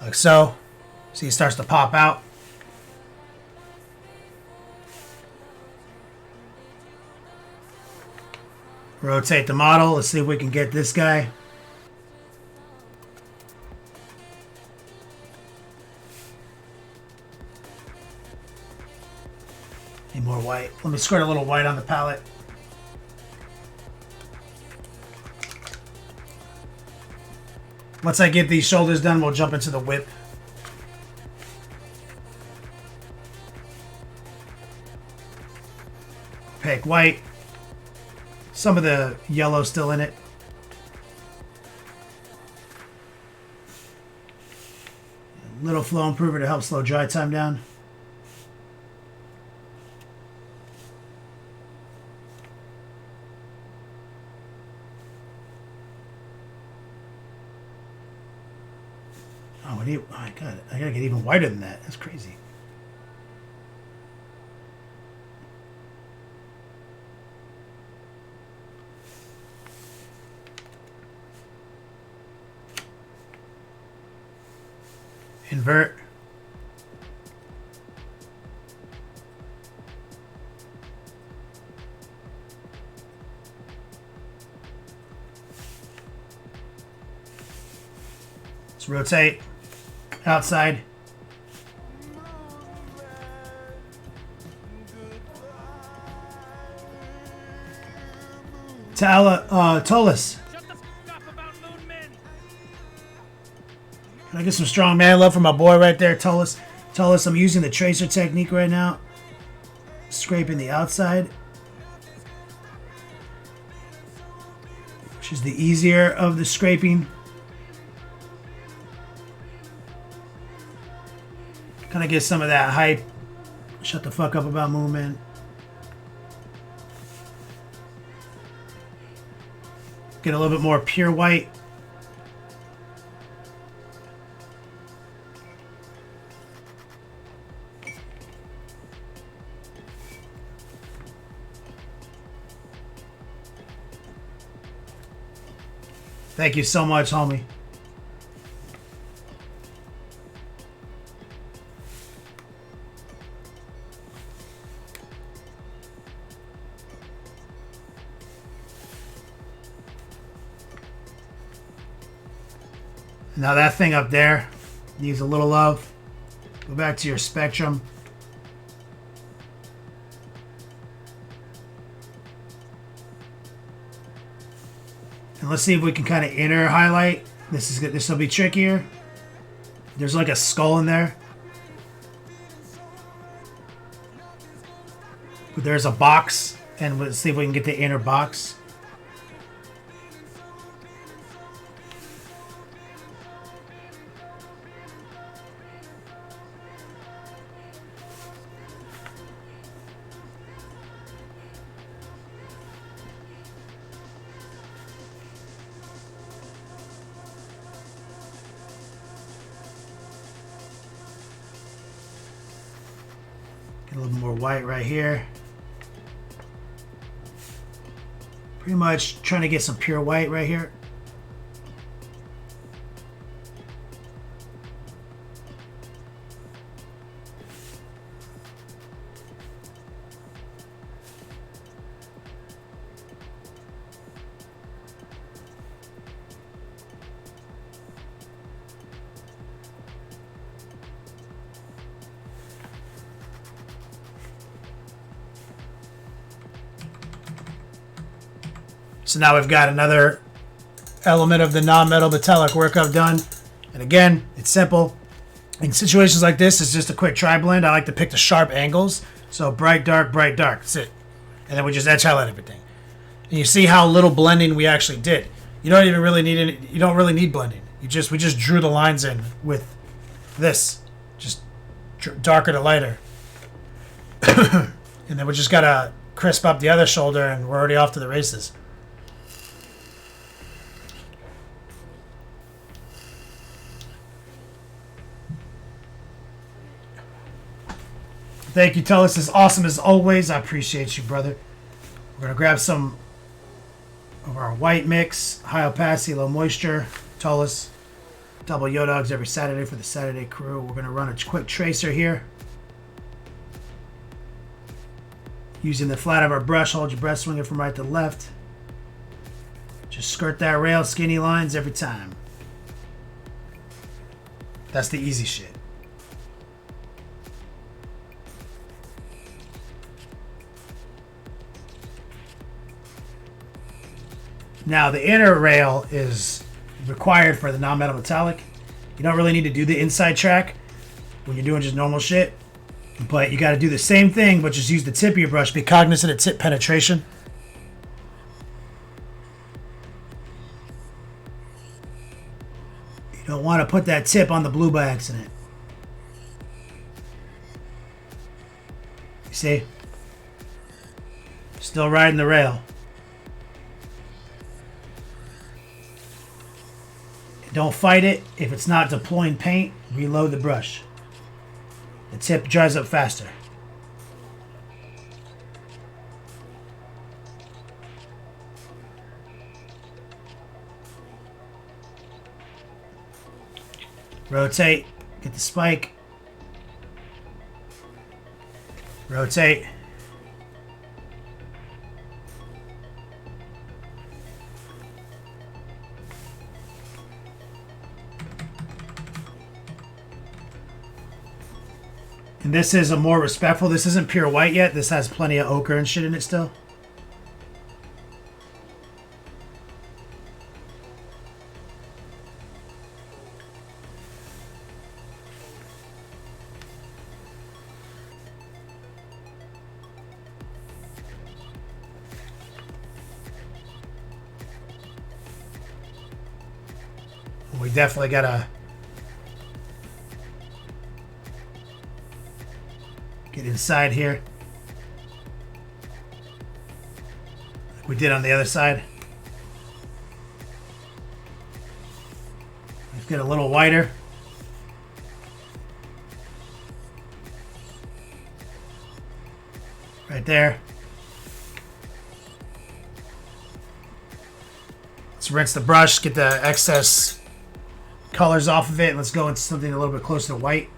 Like so. See, it starts to pop out. Rotate the model. Let's see if we can get this guy. Need more white. Let me squirt a little white on the palette. Once I get these shoulders done, we'll jump into the whip. Opaque white. Some of the yellow still in it. A little flow improver to help slow dry time down. Oh, I gotta get even whiter than that. That's crazy. Invert. Let's rotate. Outside. Tolis. Can I get some strong man love for my boy right there, Tolis? Tolis, I'm using the tracer technique right now. Scraping the outside. Which is the easier of the scraping. Kind of get some of that hype. Shut the fuck up about movement. Get a little bit more pure white. Thank you so much, homie. Now that thing up there needs a little love. Go back to your spectrum. And let's see if we can kind of inner highlight. This is good. This will be trickier. There's like a skull in there. But there's a box, and let's see if we can get the inner box. Get a little more white right here. Pretty much trying to get some pure white right here. So now we've got another element of the non-metal metallic work I've done. And again, it's simple. In situations like this, it's just a quick tri-blend. I like to pick the sharp angles. So bright, dark, that's it. And then we just edge highlight everything. And you see how little blending we actually did. You don't even really need any, you don't really need blending. We just drew the lines in with this. Just darker to lighter. And then we just gotta crisp up the other shoulder and we're already off to the races. Thank you, Tullus. It's awesome as always. I appreciate you, brother. We're going to grab some of our white mix, high opacity, low moisture, Tullus. Double Yodogs every Saturday for the Saturday crew. We're going to run a quick tracer here. Using the flat of our brush, hold your breath, swing it from right to left. Just skirt that rail, skinny lines every time. That's the easy shit. Now the inner rail is required for the non-metal metallic. You don't really need to do the inside track when you're doing just normal shit. But you got to do the same thing, but just use the tip of your brush. Be cognizant of tip penetration. You don't want to put that tip on the blue by accident. You see? Still riding the rail. Don't fight it. If it's not deploying paint, reload the brush. The tip dries up faster. Rotate. Get the spike. Rotate. And this is a more respectful. This isn't pure white yet. This has plenty of ochre and shit in it still. We definitely gotta get inside here, like we did on the other side. Let's get a little wider. Right there. Let's rinse the brush, get the excess colors off of it, and let's go into something a little bit closer to white.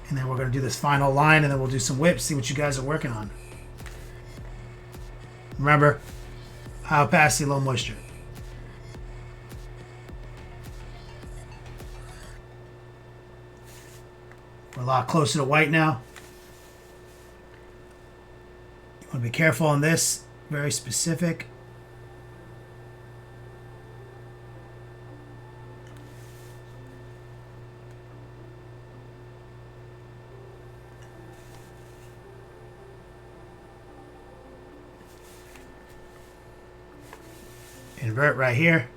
And then we're going to do this final line, and then we'll do some whips, see what you guys are working on. Remember, high opacity, low moisture. We're a lot closer to white now. You want to be careful on this. Very specific. Invert right here.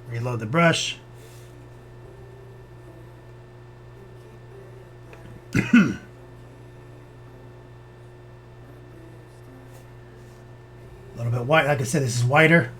Reload the brush. A little bit white. Like I said, this is whiter.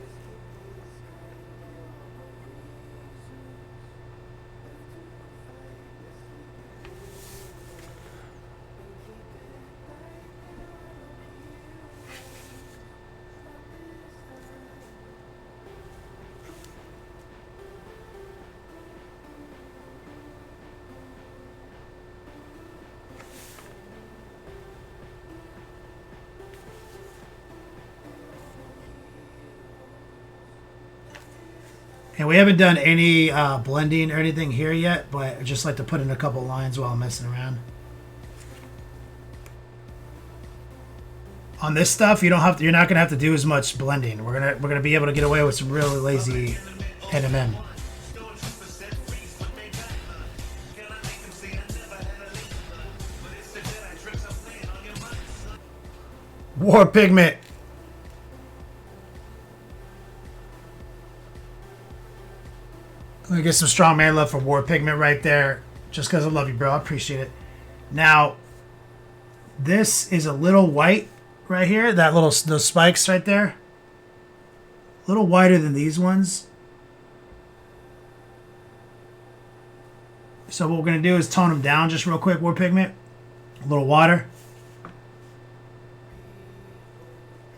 And we haven't done any blending or anything here yet, but I just like to put in a couple lines while I'm messing around. On this stuff, you don't have to, you're not gonna have to do as much blending. We're gonna be able to get away with some really lazy NMM. War pigment. Let me get some strong man love for war pigment right there. Just because I love you, bro. I appreciate it. Now, this is a little white right here. That little, those spikes right there. A little whiter than these ones. So what we're going to do is tone them down just real quick, war pigment. A little water.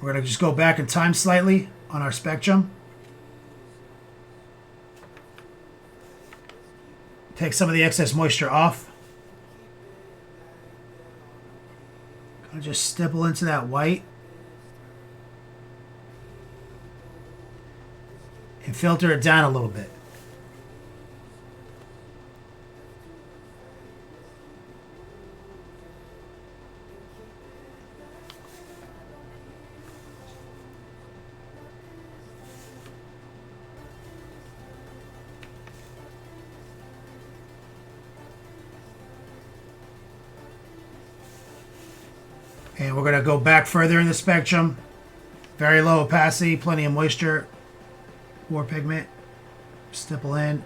We're going to just go back in time slightly on our spectrum. Take some of the excess moisture off. I'll just stipple into that white. And filter it down a little bit. And we're going to go back further in the spectrum. Very low opacity, plenty of moisture. War pigment. Stipple in.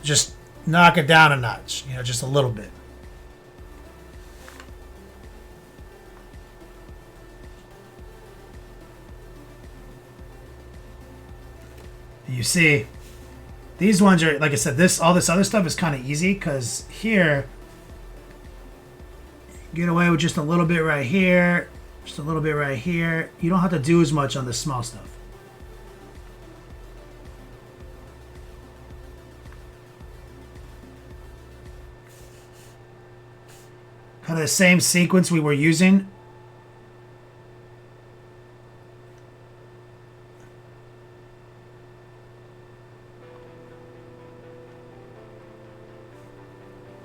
Just knock it down a notch, you know, just a little bit. You see, these ones are, like I said, all this other stuff is kind of easy because here, get away with just a little bit right here, just a little bit right here. You don't have to do as much on the small stuff. Kind of the same sequence we were using.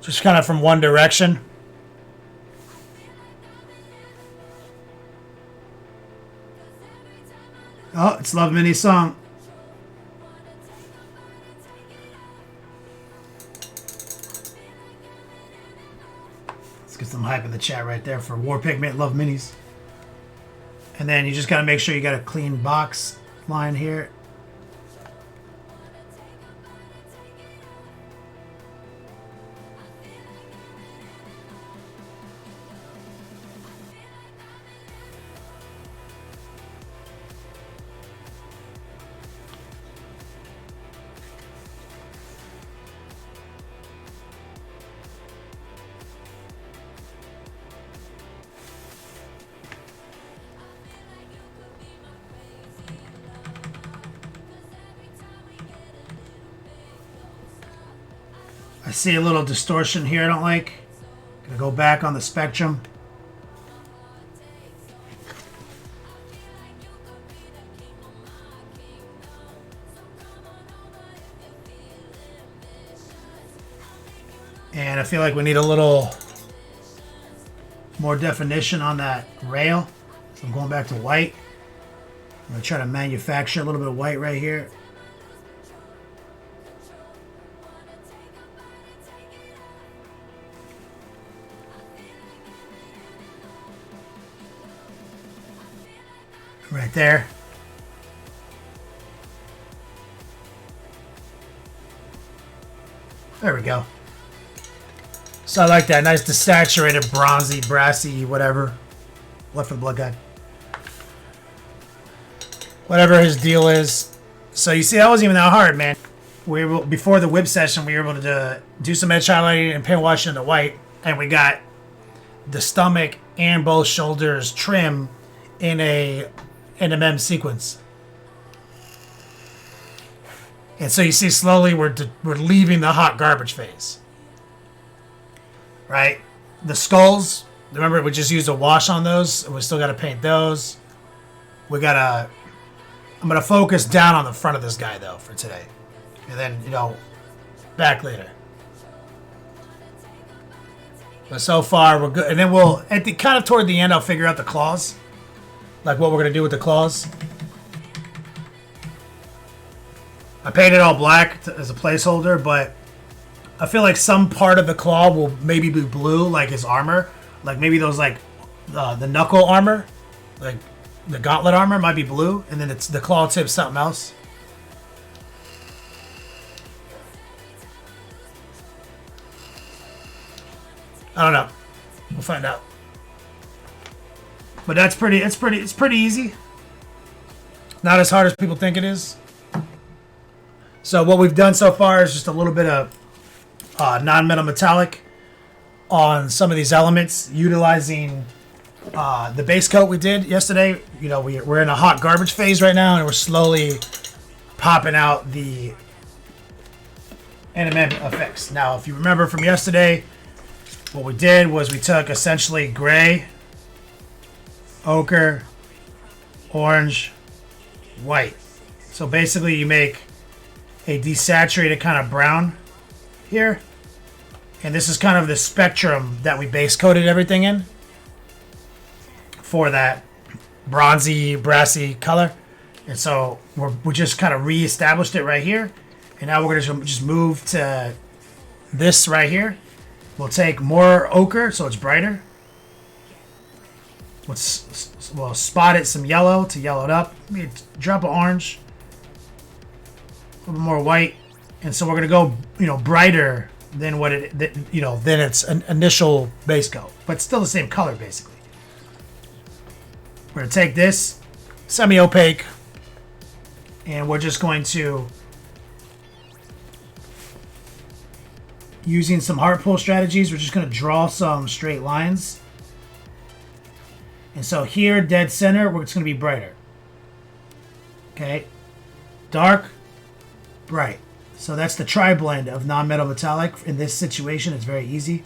Just kind of from one direction. Oh, it's Love Mini's song. Let's get some hype in the chat right there for War Pigment, Love Minis. And then you just got to make sure you got a clean box line here. I see a little distortion here I don't like. Gonna go back on the spectrum. And I feel like we need a little more definition on that rail. So I'm going back to white. I'm going to try to manufacture a little bit of white right here. Right there. There we go. So I like that. Nice desaturated, bronzy, brassy, whatever. Left for the blood guy. Whatever his deal is. So you see, that wasn't even that hard, man. We were, before the whip session, we were able to do some edge highlighting and paint washing into white. And we got the stomach and both shoulders trim in a NMM sequence. And so you see, slowly we're leaving the hot garbage phase. Right? The skulls, remember we just used a wash on those. We still got to paint those. I'm going to focus down on the front of this guy, though, for today. And then, back later. But so far, we're good. And then kind of toward the end, I'll figure out the claws. Like what we're going to do with the claws. I painted all black as a placeholder, but I feel like some part of the claw will maybe be blue, like his armor. Like maybe those, like, the knuckle armor. Like, the gauntlet armor might be blue, and then it's the claw tip something else. I don't know. We'll find out. But it's pretty easy. Not as hard as people think it is. So what we've done so far is just a little bit of non-metal metallic on some of these elements, utilizing the base coat we did yesterday. We're in a hot garbage phase right now, and we're slowly popping out the NMM effects. Now, if you remember from yesterday, what we did was we took essentially gray, ochre, orange, white. So basically you make a desaturated kind of brown here. And this is kind of the spectrum that we base coated everything in for that bronzy, brassy color. And so we just kind of re-established it right here. And now we're going to just move to this right here. We'll take more ochre so it's brighter. We'll spot it some yellow to yellow it up. Maybe a drop of orange. A little more white. And so we're going to go, brighter than what than its initial base coat. But still the same color, basically. We're going to take this semi-opaque, and we're just going to, using some heart pull strategies, we're just going to draw some straight lines. And so here, dead center, it's going to be brighter. Okay. Dark, bright. So that's the tri-blend of non-metal metallic. In this situation, it's very easy.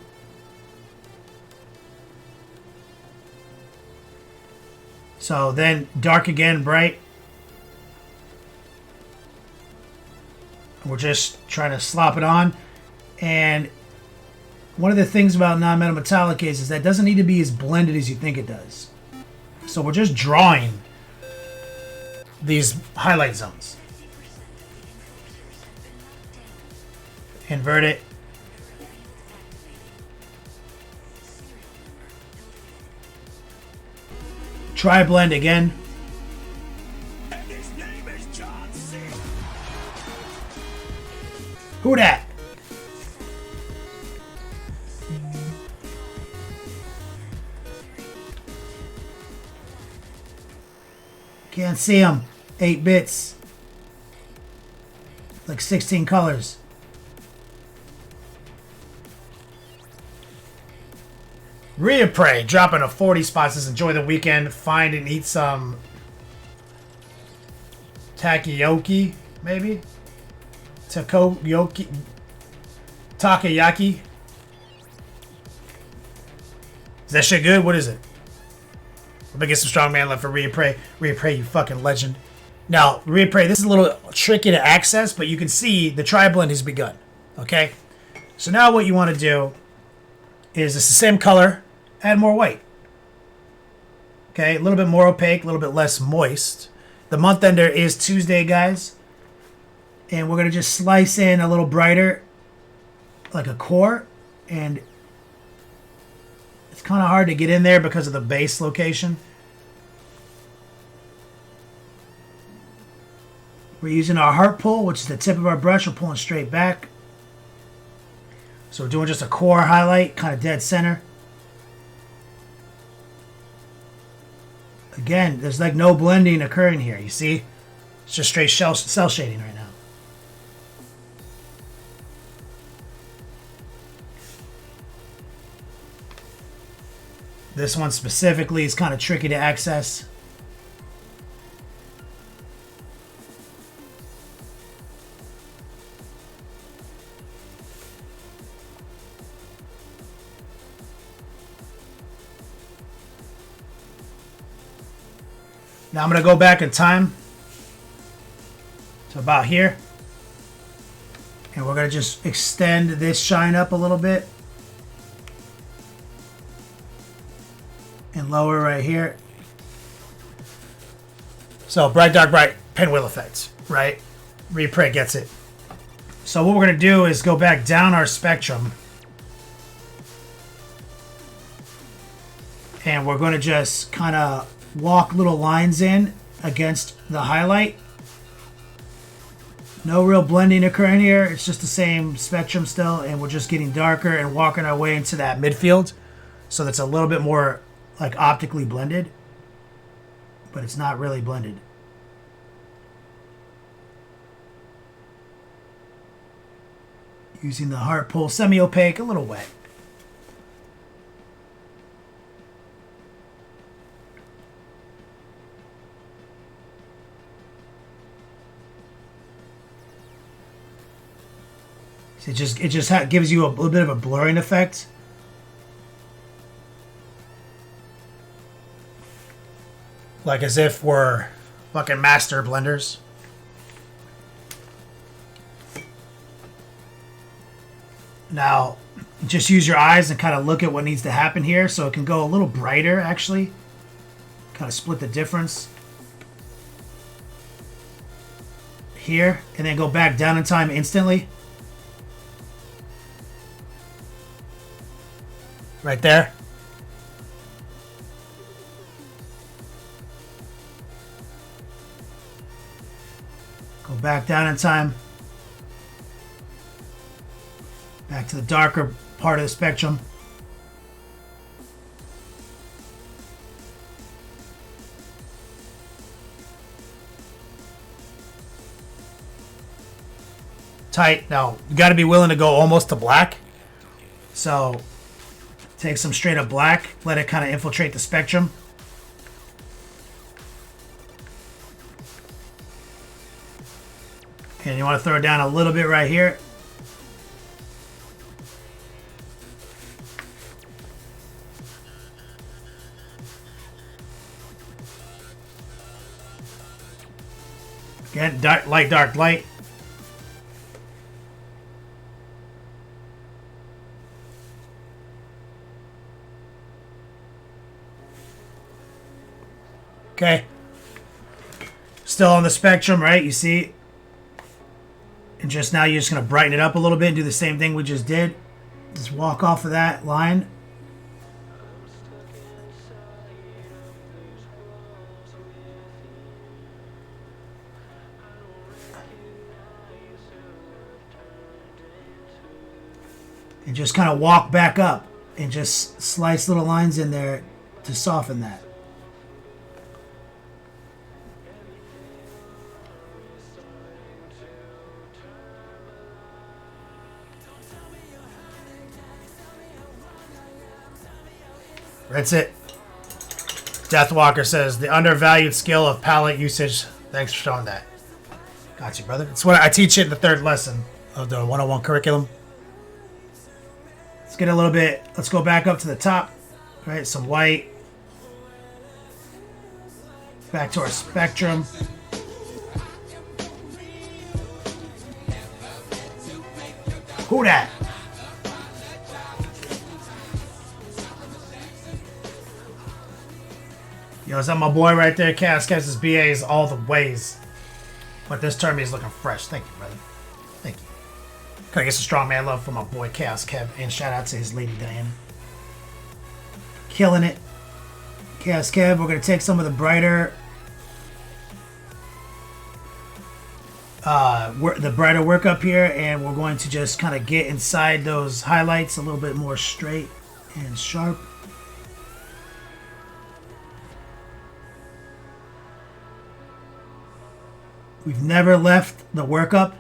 So then dark again, bright. We're just trying to slop it on. And one of the things about non-metal metallic is that it doesn't need to be as blended as you think it does. So we're just drawing these highlight zones. Invert it. Try blend again. Who dat? Can't see him. 8 bits. Like 16 colors. Reappraise, dropping a 40 spots. Says enjoy the weekend. Find and eat some takoyaki, maybe? Takoyaki. Is that shit good? What is it? I'm gonna get some strong man left for Reappraise. Reappraise, you fucking legend. Now, Reappraise, this is a little tricky to access, but you can see the tri-blend has begun. Okay? So now what you want to do is it's the same color, add more white. Okay, a little bit more opaque, a little bit less moist. The month ender is Tuesday, guys. And we're going to just slice in a little brighter, like a core. And it's kind of hard to get in there because of the base location. We're using our heart pull, which is the tip of our brush. We're pulling straight back. So we're doing just a core highlight, kind of dead center. Again, there's like no blending occurring here. You see? It's just straight cell shading right now. This one specifically is kind of tricky to access. Now I'm going to go back in time to about here. And we're going to just extend this shine up a little bit. And lower right here. So bright, dark, bright, pinwheel effect, right? Reprint gets it. So what we're going to do is go back down our spectrum. And we're going to just kind of walk little lines in against the highlight. No real blending occurring here. It's just the same spectrum still, and we're just getting darker and walking our way into that midfield. So that's a little bit more like optically blended, but it's not really blended. Using the heart pull, semi-opaque, a little wet. It just gives you a little bit of a blurring effect. Like as if we're fucking master blenders. Now, just use your eyes and kind of look at what needs to happen here. So it can go a little brighter, actually. Kind of split the difference. Here. And then go back down in time instantly. Right there. Go back down in time. Back to the darker part of the spectrum. Tight. Now, you got to be willing to go almost to black. So take some straight up black, let it kind of infiltrate the spectrum. And you want to throw it down a little bit right here. Again, dark, light, dark, light. Okay. Still on the spectrum, right? You see? And just now you're just going to brighten it up a little bit and do the same thing we just did. Just walk off of that line. And just kind of walk back up and just slice little lines in there to soften that. That's it. Deathwalker says, the undervalued skill of palette usage. Thanks for showing that. Got you, brother. It's what I teach it in the third lesson of the 101 curriculum. Let's get a little bit, let's go back up to the top. Right, some white. Back to our spectrum. Who dat? Yo, is that my boy right there? Cascas' BAs all the ways. But this term is looking fresh. Thank you, brother. Thank you. Gotta get some strong man love for my boy Chaos Kev. And shout out to his lady Diana. Killing it. Chaos Kev, we're gonna take some of the brighter work up here, and we're going to just kind of get inside those highlights a little bit more straight and sharp. We've never left the workup.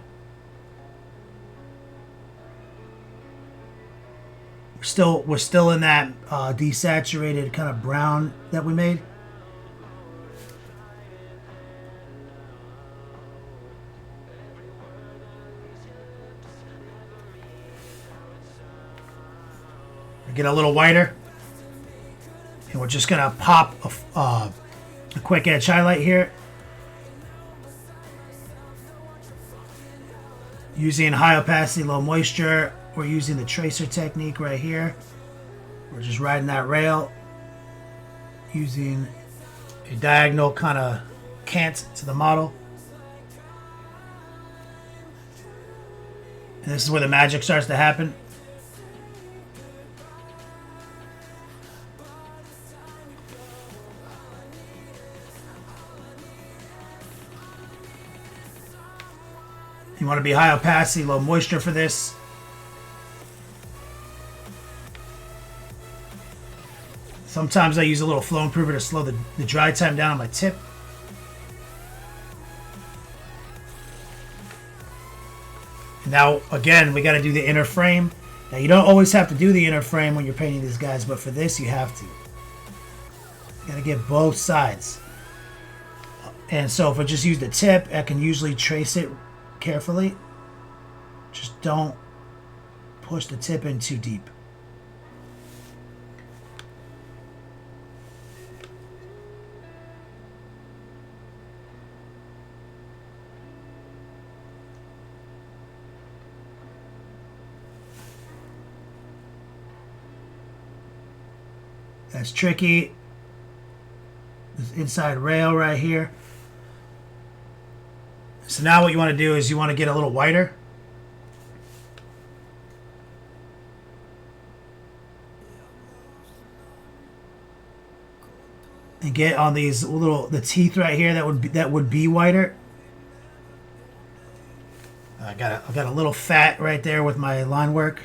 We're still in that desaturated kind of brown that we made. Get a little whiter, and we're just gonna pop a quick edge highlight here. Using high opacity, low moisture, we're using the tracer technique right here. We're just riding that rail, using a diagonal kind of cant to the model. And this is where the magic starts to happen. You want to be high opacity, low moisture for this. Sometimes I use a little flow improver to slow the dry time down on my tip. And now, again, we got to do the inner frame. Now, you don't always have to do the inner frame when you're painting these guys, but for this, you have to. You got to get both sides. And so if I just use the tip, I can usually trace it carefully. Just don't push the tip in too deep. That's tricky. This inside rail right here. So now what you want to do is you want to get a little whiter. And get on these the teeth right here that would be whiter. I got a little fat right there with my line work.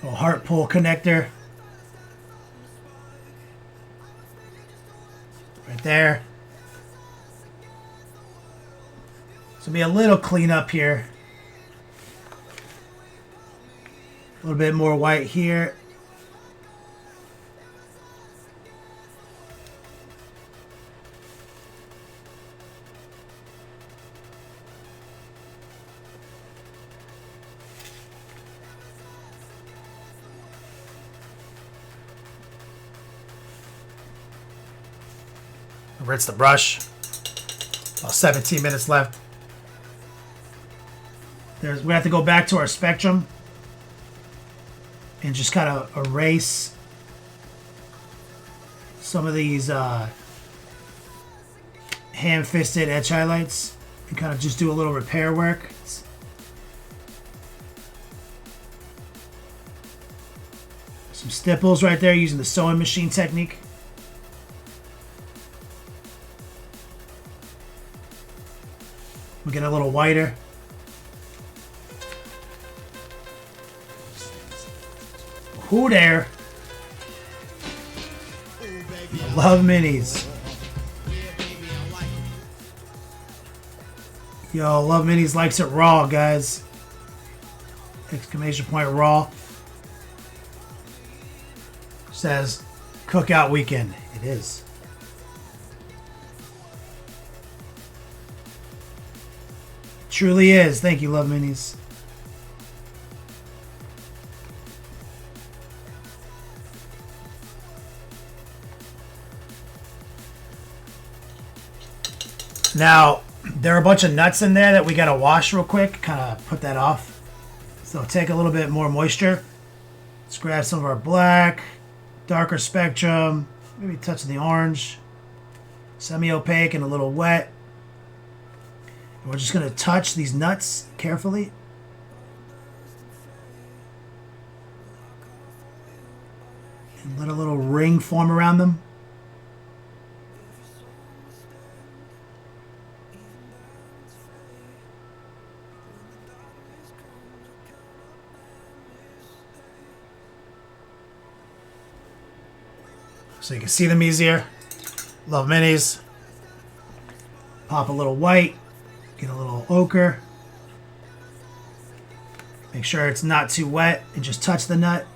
Little heart pull connector. Right there. So be a little cleanup here. A little bit more white here. Rinse the brush. About 17 minutes left. We have to go back to our spectrum and just kind of erase some of these ham-fisted edge highlights and kind of just do a little repair work. Some stipples right there using the sewing machine technique. We get a little whiter. Who there? I love minis. Yo, Love Minis likes it raw, guys. Exclamation point raw. Says cookout weekend. It is. Truly is. Thank you, Love Minis. Now, There are a bunch of nuts in there that we gotta wash real quick, kind of put that off. So take a little bit more moisture. Let's grab some of our black, darker spectrum, maybe a touch of the orange, semi-opaque and a little wet. And we're just gonna touch these nuts carefully. And let a little ring form around them. So you can see them easier. Love minis. Pop a little white. Get a little ochre. Make sure it's not too wet and just touch the nut.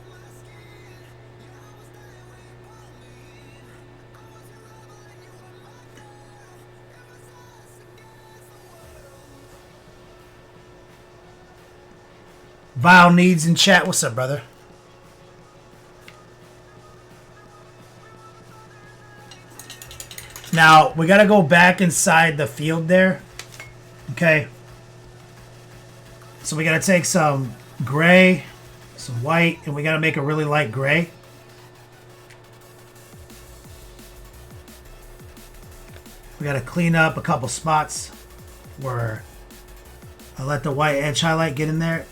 VOL needs in chat. What's up, brother? Now, we got to go back inside the field there. Okay. So we got to take some gray, some white, and we got to make a really light gray. We got to clean up a couple spots where I let the white edge highlight get in there.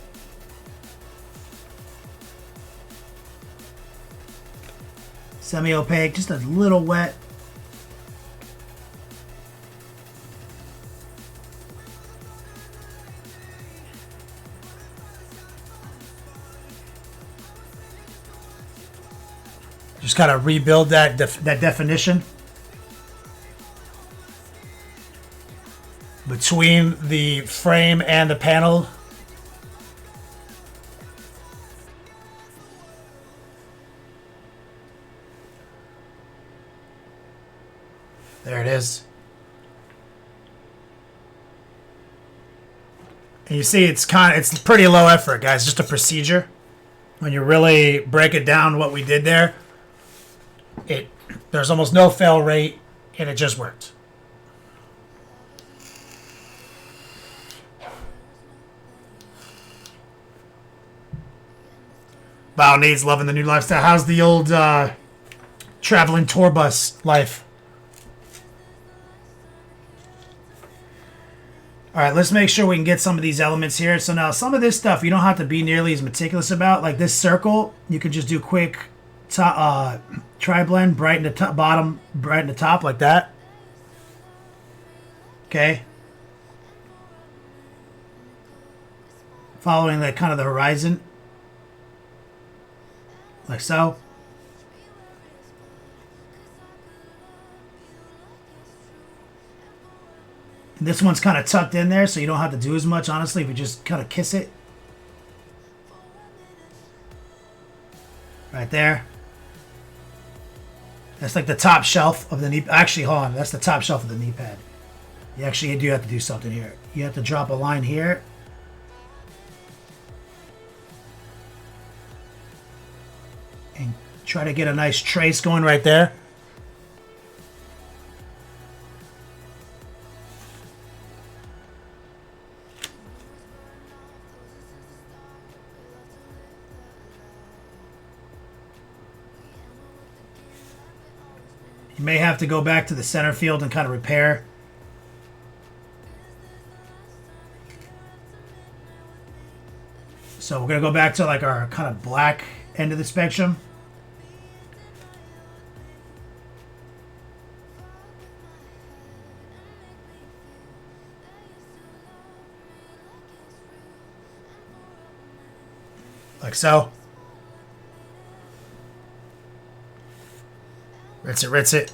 Semi-opaque, just a little wet. Just kind of rebuild that definition between the frame and the panel. There it is. And you see it's pretty low effort, guys, just a procedure. When you really break it down what we did there, there's almost no fail rate, and it just worked. VOL needs loving the new lifestyle. How's the old traveling tour bus life? All right, let's make sure we can get some of these elements here. So now some of this stuff you don't have to be nearly as meticulous about. Like this circle, you can just do quick tri-blend, brighten the top, bottom, brighten the top like that. Okay. Following the kind of the horizon. Like so. And this one's kind of tucked in there, so you don't have to do as much, honestly, if you just kind of kiss it. Right there. That's like the top shelf of the knee. Actually, hold on. That's the top shelf of the knee pad. You actually do have to do something here. You have to drop a line here. And try to get a nice trace going right there. You may have to go back to the center field and kind of repair. So we're going to go back to like our kind of black end of the spectrum. Like so. Rinse it.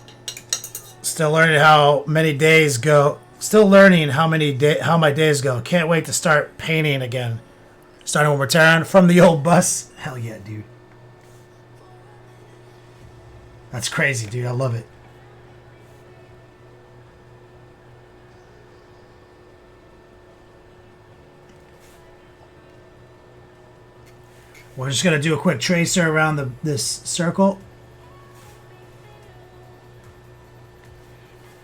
Still learning how many days go. Still learning how my days go. Can't wait to start painting again. Starting when we're tearing from the old bus. Hell yeah, dude. That's crazy, dude. I love it. We're just going to do a quick tracer around this circle.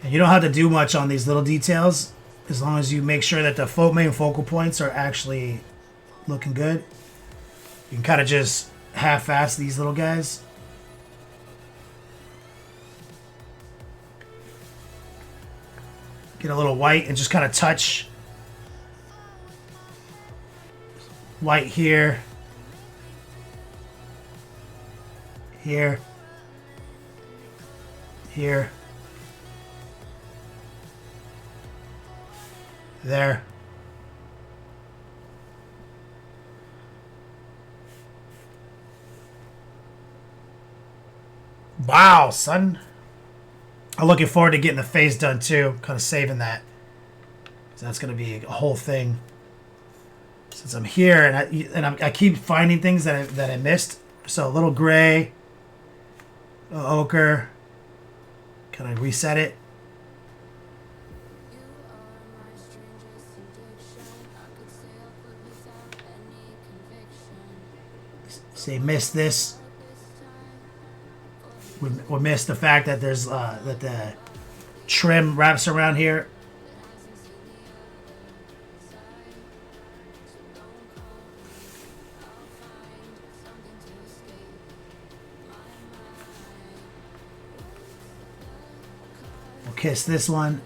And you don't have to do much on these little details. as long as you make sure that the main focal points are actually looking good. You can kind of just half-ass these little guys. Get a little white and just kind of touch white here, here, here, there. Wow, son. I'm looking forward to getting the face done too. Kind of saving that. So that's going to be a whole thing. Since I'm here and I keep finding things that I missed. So a little gray, a little ochre. Kind of reset it. Say missed this. We missed the fact that there's that the trim wraps around here. We'll kiss this one.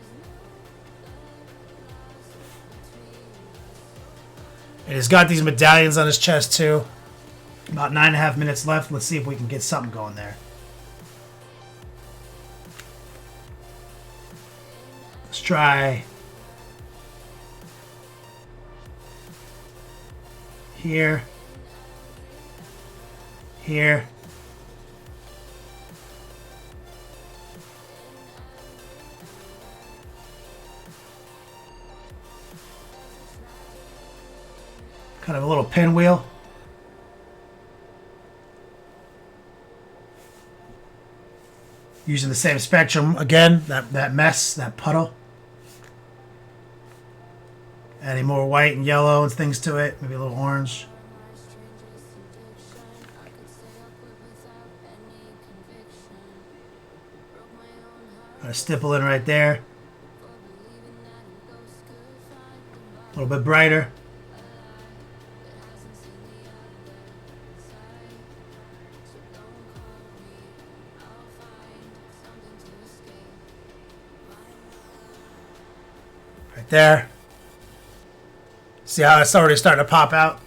And he's got these medallions on his chest too. About 9.5 minutes left. Let's see if we can get something going there. Let's try here, here, kind of a little pinwheel. Using the same spectrum again, that mess, that puddle. Adding more white and yellow and things to it. Maybe a little orange. Got a stipple in right there. A little bit brighter. Right there. See how it's already starting to pop out?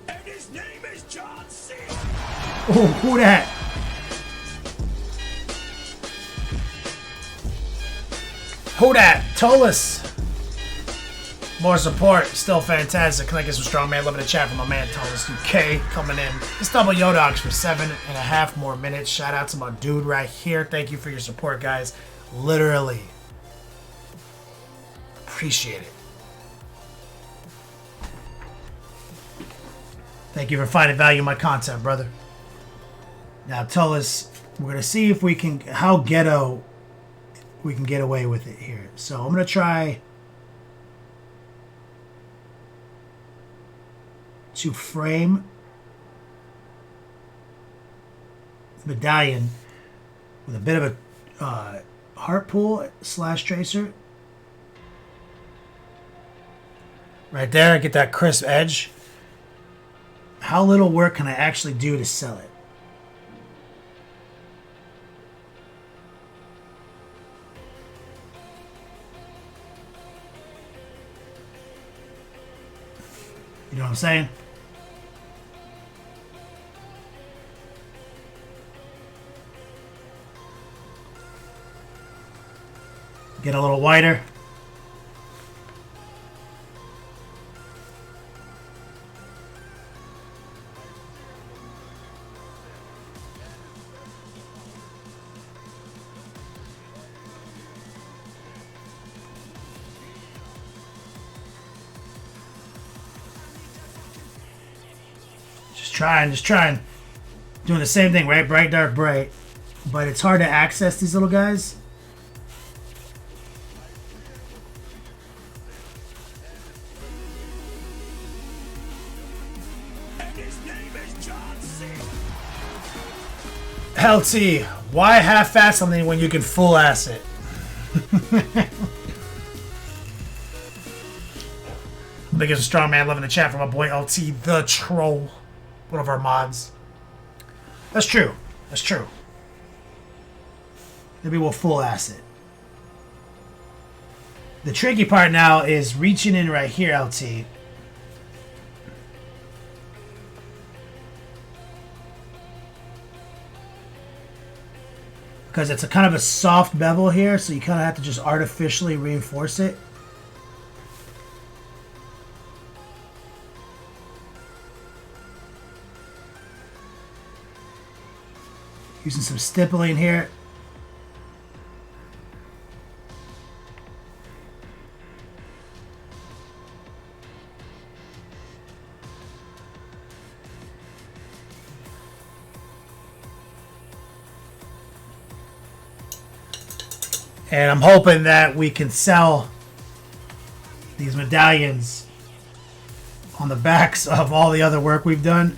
And his name is John C. Oh, who that? Who that? Tolus. More support, still fantastic. Can I get some strong man? Love in the chat from my man Thomas UK coming in. It's Double Yodox for 7.5 more minutes. Shout out to my dude right here. Thank you for your support, guys. Literally appreciate it. Thank you for finding value in my content, brother. Now tell us, we're gonna see if we can how ghetto we can get away with it here. So I'm gonna try to frame the medallion with a bit of a heart pull slash tracer. Right there, I get that crisp edge. How little work can I actually do to sell it? You know what I'm saying? Get a little wider. Just trying. Doing the same thing, right? Bright, dark, bright. But it's hard to access these little guys. And his name is John C. LT, why half-ass something when you can full-ass it? Biggest strong man loving the chat from my boy LT the Troll, one of our mods. That's true. That's true. Maybe we'll full-ass it. The tricky part now is reaching in right here, LT. Because it's a kind of a soft bevel here, so you kind of have to just artificially reinforce it. Using some stippling here. And I'm hoping that we can sell these medallions on the backs of all the other work we've done.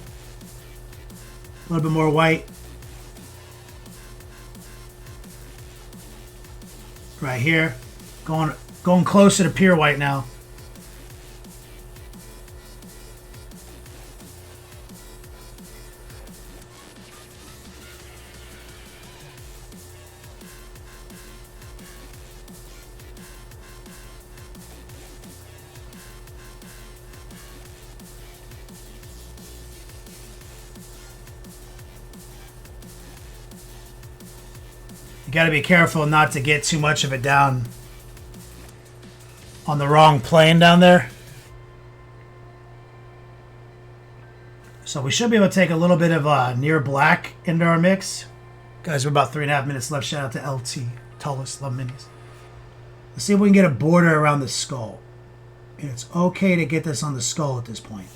A little bit more white. Right here. Going closer to pure white now. Got to be careful not to get too much of it down on the wrong plane down there. So we should be able to take a little bit of near black into our mix. Guys, we're about 3.5 minutes left. Shout out to LT. Tullus, love minis. Let's see if we can get a border around the skull. And it's okay to get this on the skull at this point.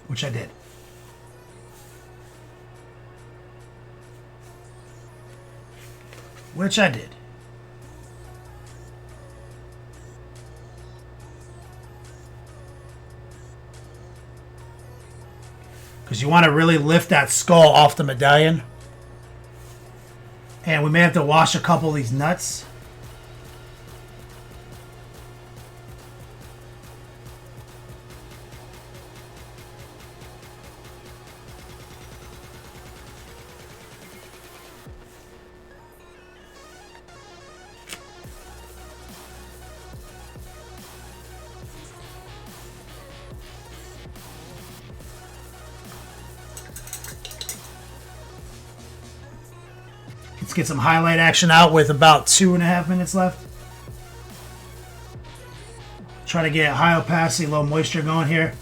Which I did. Which I did. Because you want to really lift that skull off the medallion. And we may have to wash a couple of these nuts. Let's get some highlight action out with about 2.5 minutes left. Try to get high opacity, low moisture going here.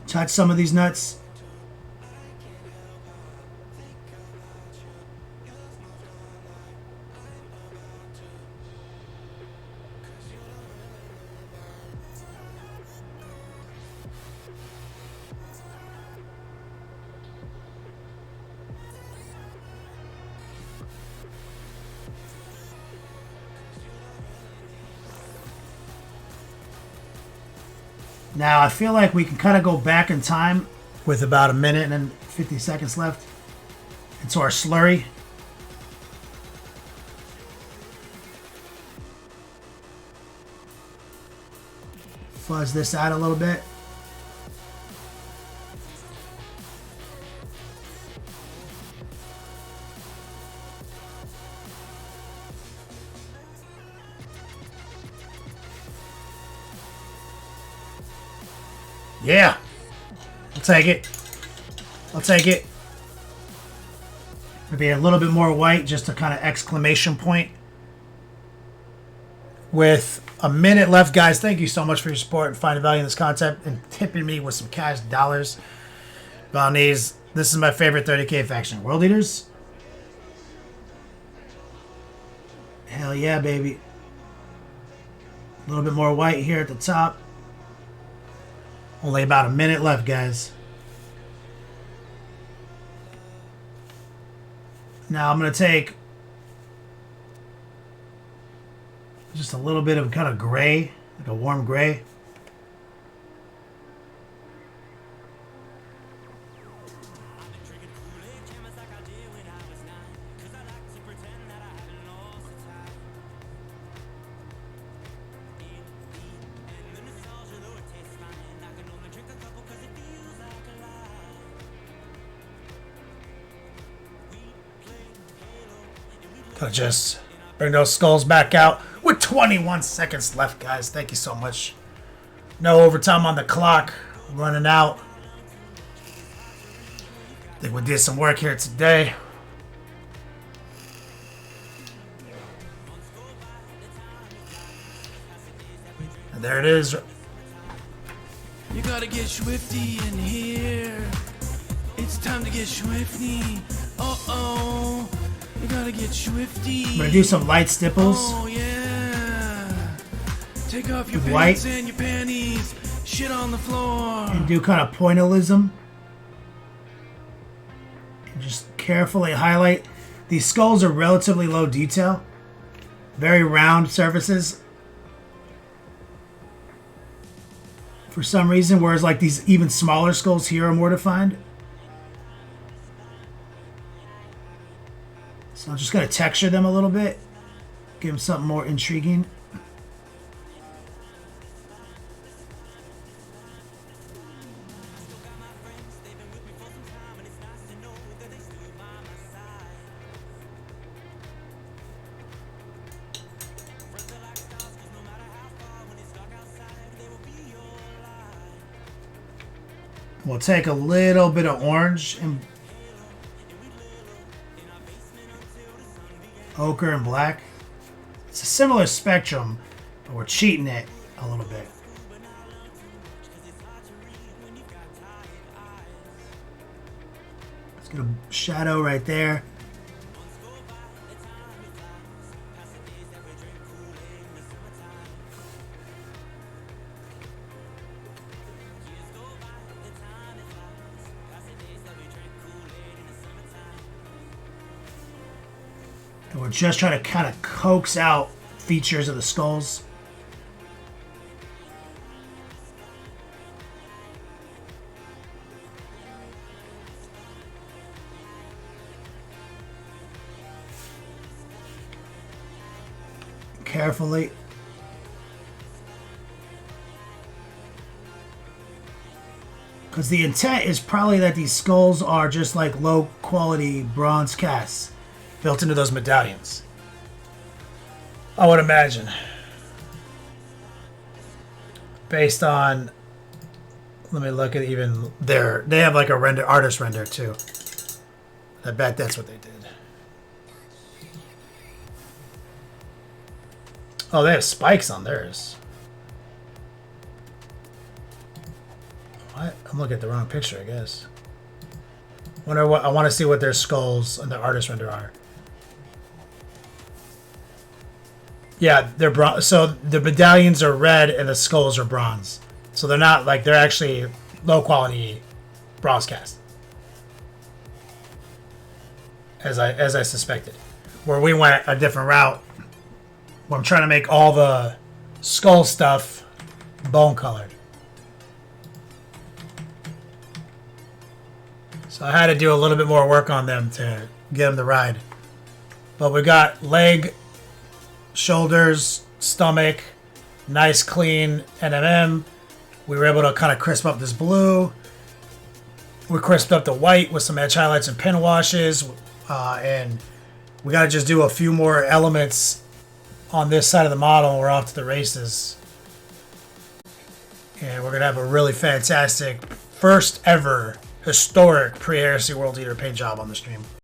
Touch some of these nuts. Now, I feel like we can kind of go back in time with about 1 minute and 50 seconds left into our slurry. Fuzz this out a little bit. Yeah, I'll take it. I'll take it. Maybe a little bit more white, just a kind of exclamation point. With 1 minute left, guys, thank you so much for your support and finding value in this content and tipping me with some cash dollars. Balinese, this is my favorite 30K faction. World Leaders? Hell yeah, baby. A little bit more white here at the top. Only about a minute left, guys. Now I'm going to take just a little bit of kind of gray, like a warm gray. Gonna just bring those skulls back out with 21 seconds left, guys. Thank you so much. No overtime on the clock. Running out. I think we did some work here today. And there it is. You gotta get swifty in here. It's time to get swifty. Uh-oh. You gotta get swifty. I'm gonna do some light stipples. Oh yeah. Take off your White. pants and your panties. Shit on the floor. And do kind of pointillism. And just carefully highlight. These skulls are relatively low detail. Very round surfaces. For some reason, whereas like these even smaller skulls here are more defined. So I'm just going to texture them a little bit. Give them something more intriguing. We'll take a little bit of orange and ochre and black. It's a similar spectrum, but we're cheating it a little bit. Let's get a shadow right there. And we're just trying to kind of coax out features of the skulls. Carefully. Because the intent is probably that these skulls are just like low quality bronze casts built into those medallions. I would imagine. Based on, let me look at even their, they have like a render, artist render too. I bet that's what they did. Oh, they have spikes on theirs. What? I'm looking at the wrong picture, I guess. Wonder what, I want to see what their skulls and the artist render are. Yeah, they're bronze. So the medallions are red and the skulls are bronze. So they're not like, they're actually low quality bronze cast. As I suspected. Where we went a different route. Where I'm trying to make all the skull stuff bone colored. So I had to do a little bit more work on them to get them to ride. But we got leg, shoulders, stomach, nice clean NMM. We were able to kind of crisp up this blue. We crisped up the white with some edge highlights and pin washes. And we got to just do a few more elements on this side of the model. We're off to the races. And we're going to have a really fantastic, first ever, historic pre-heresy World Eater paint job on the stream.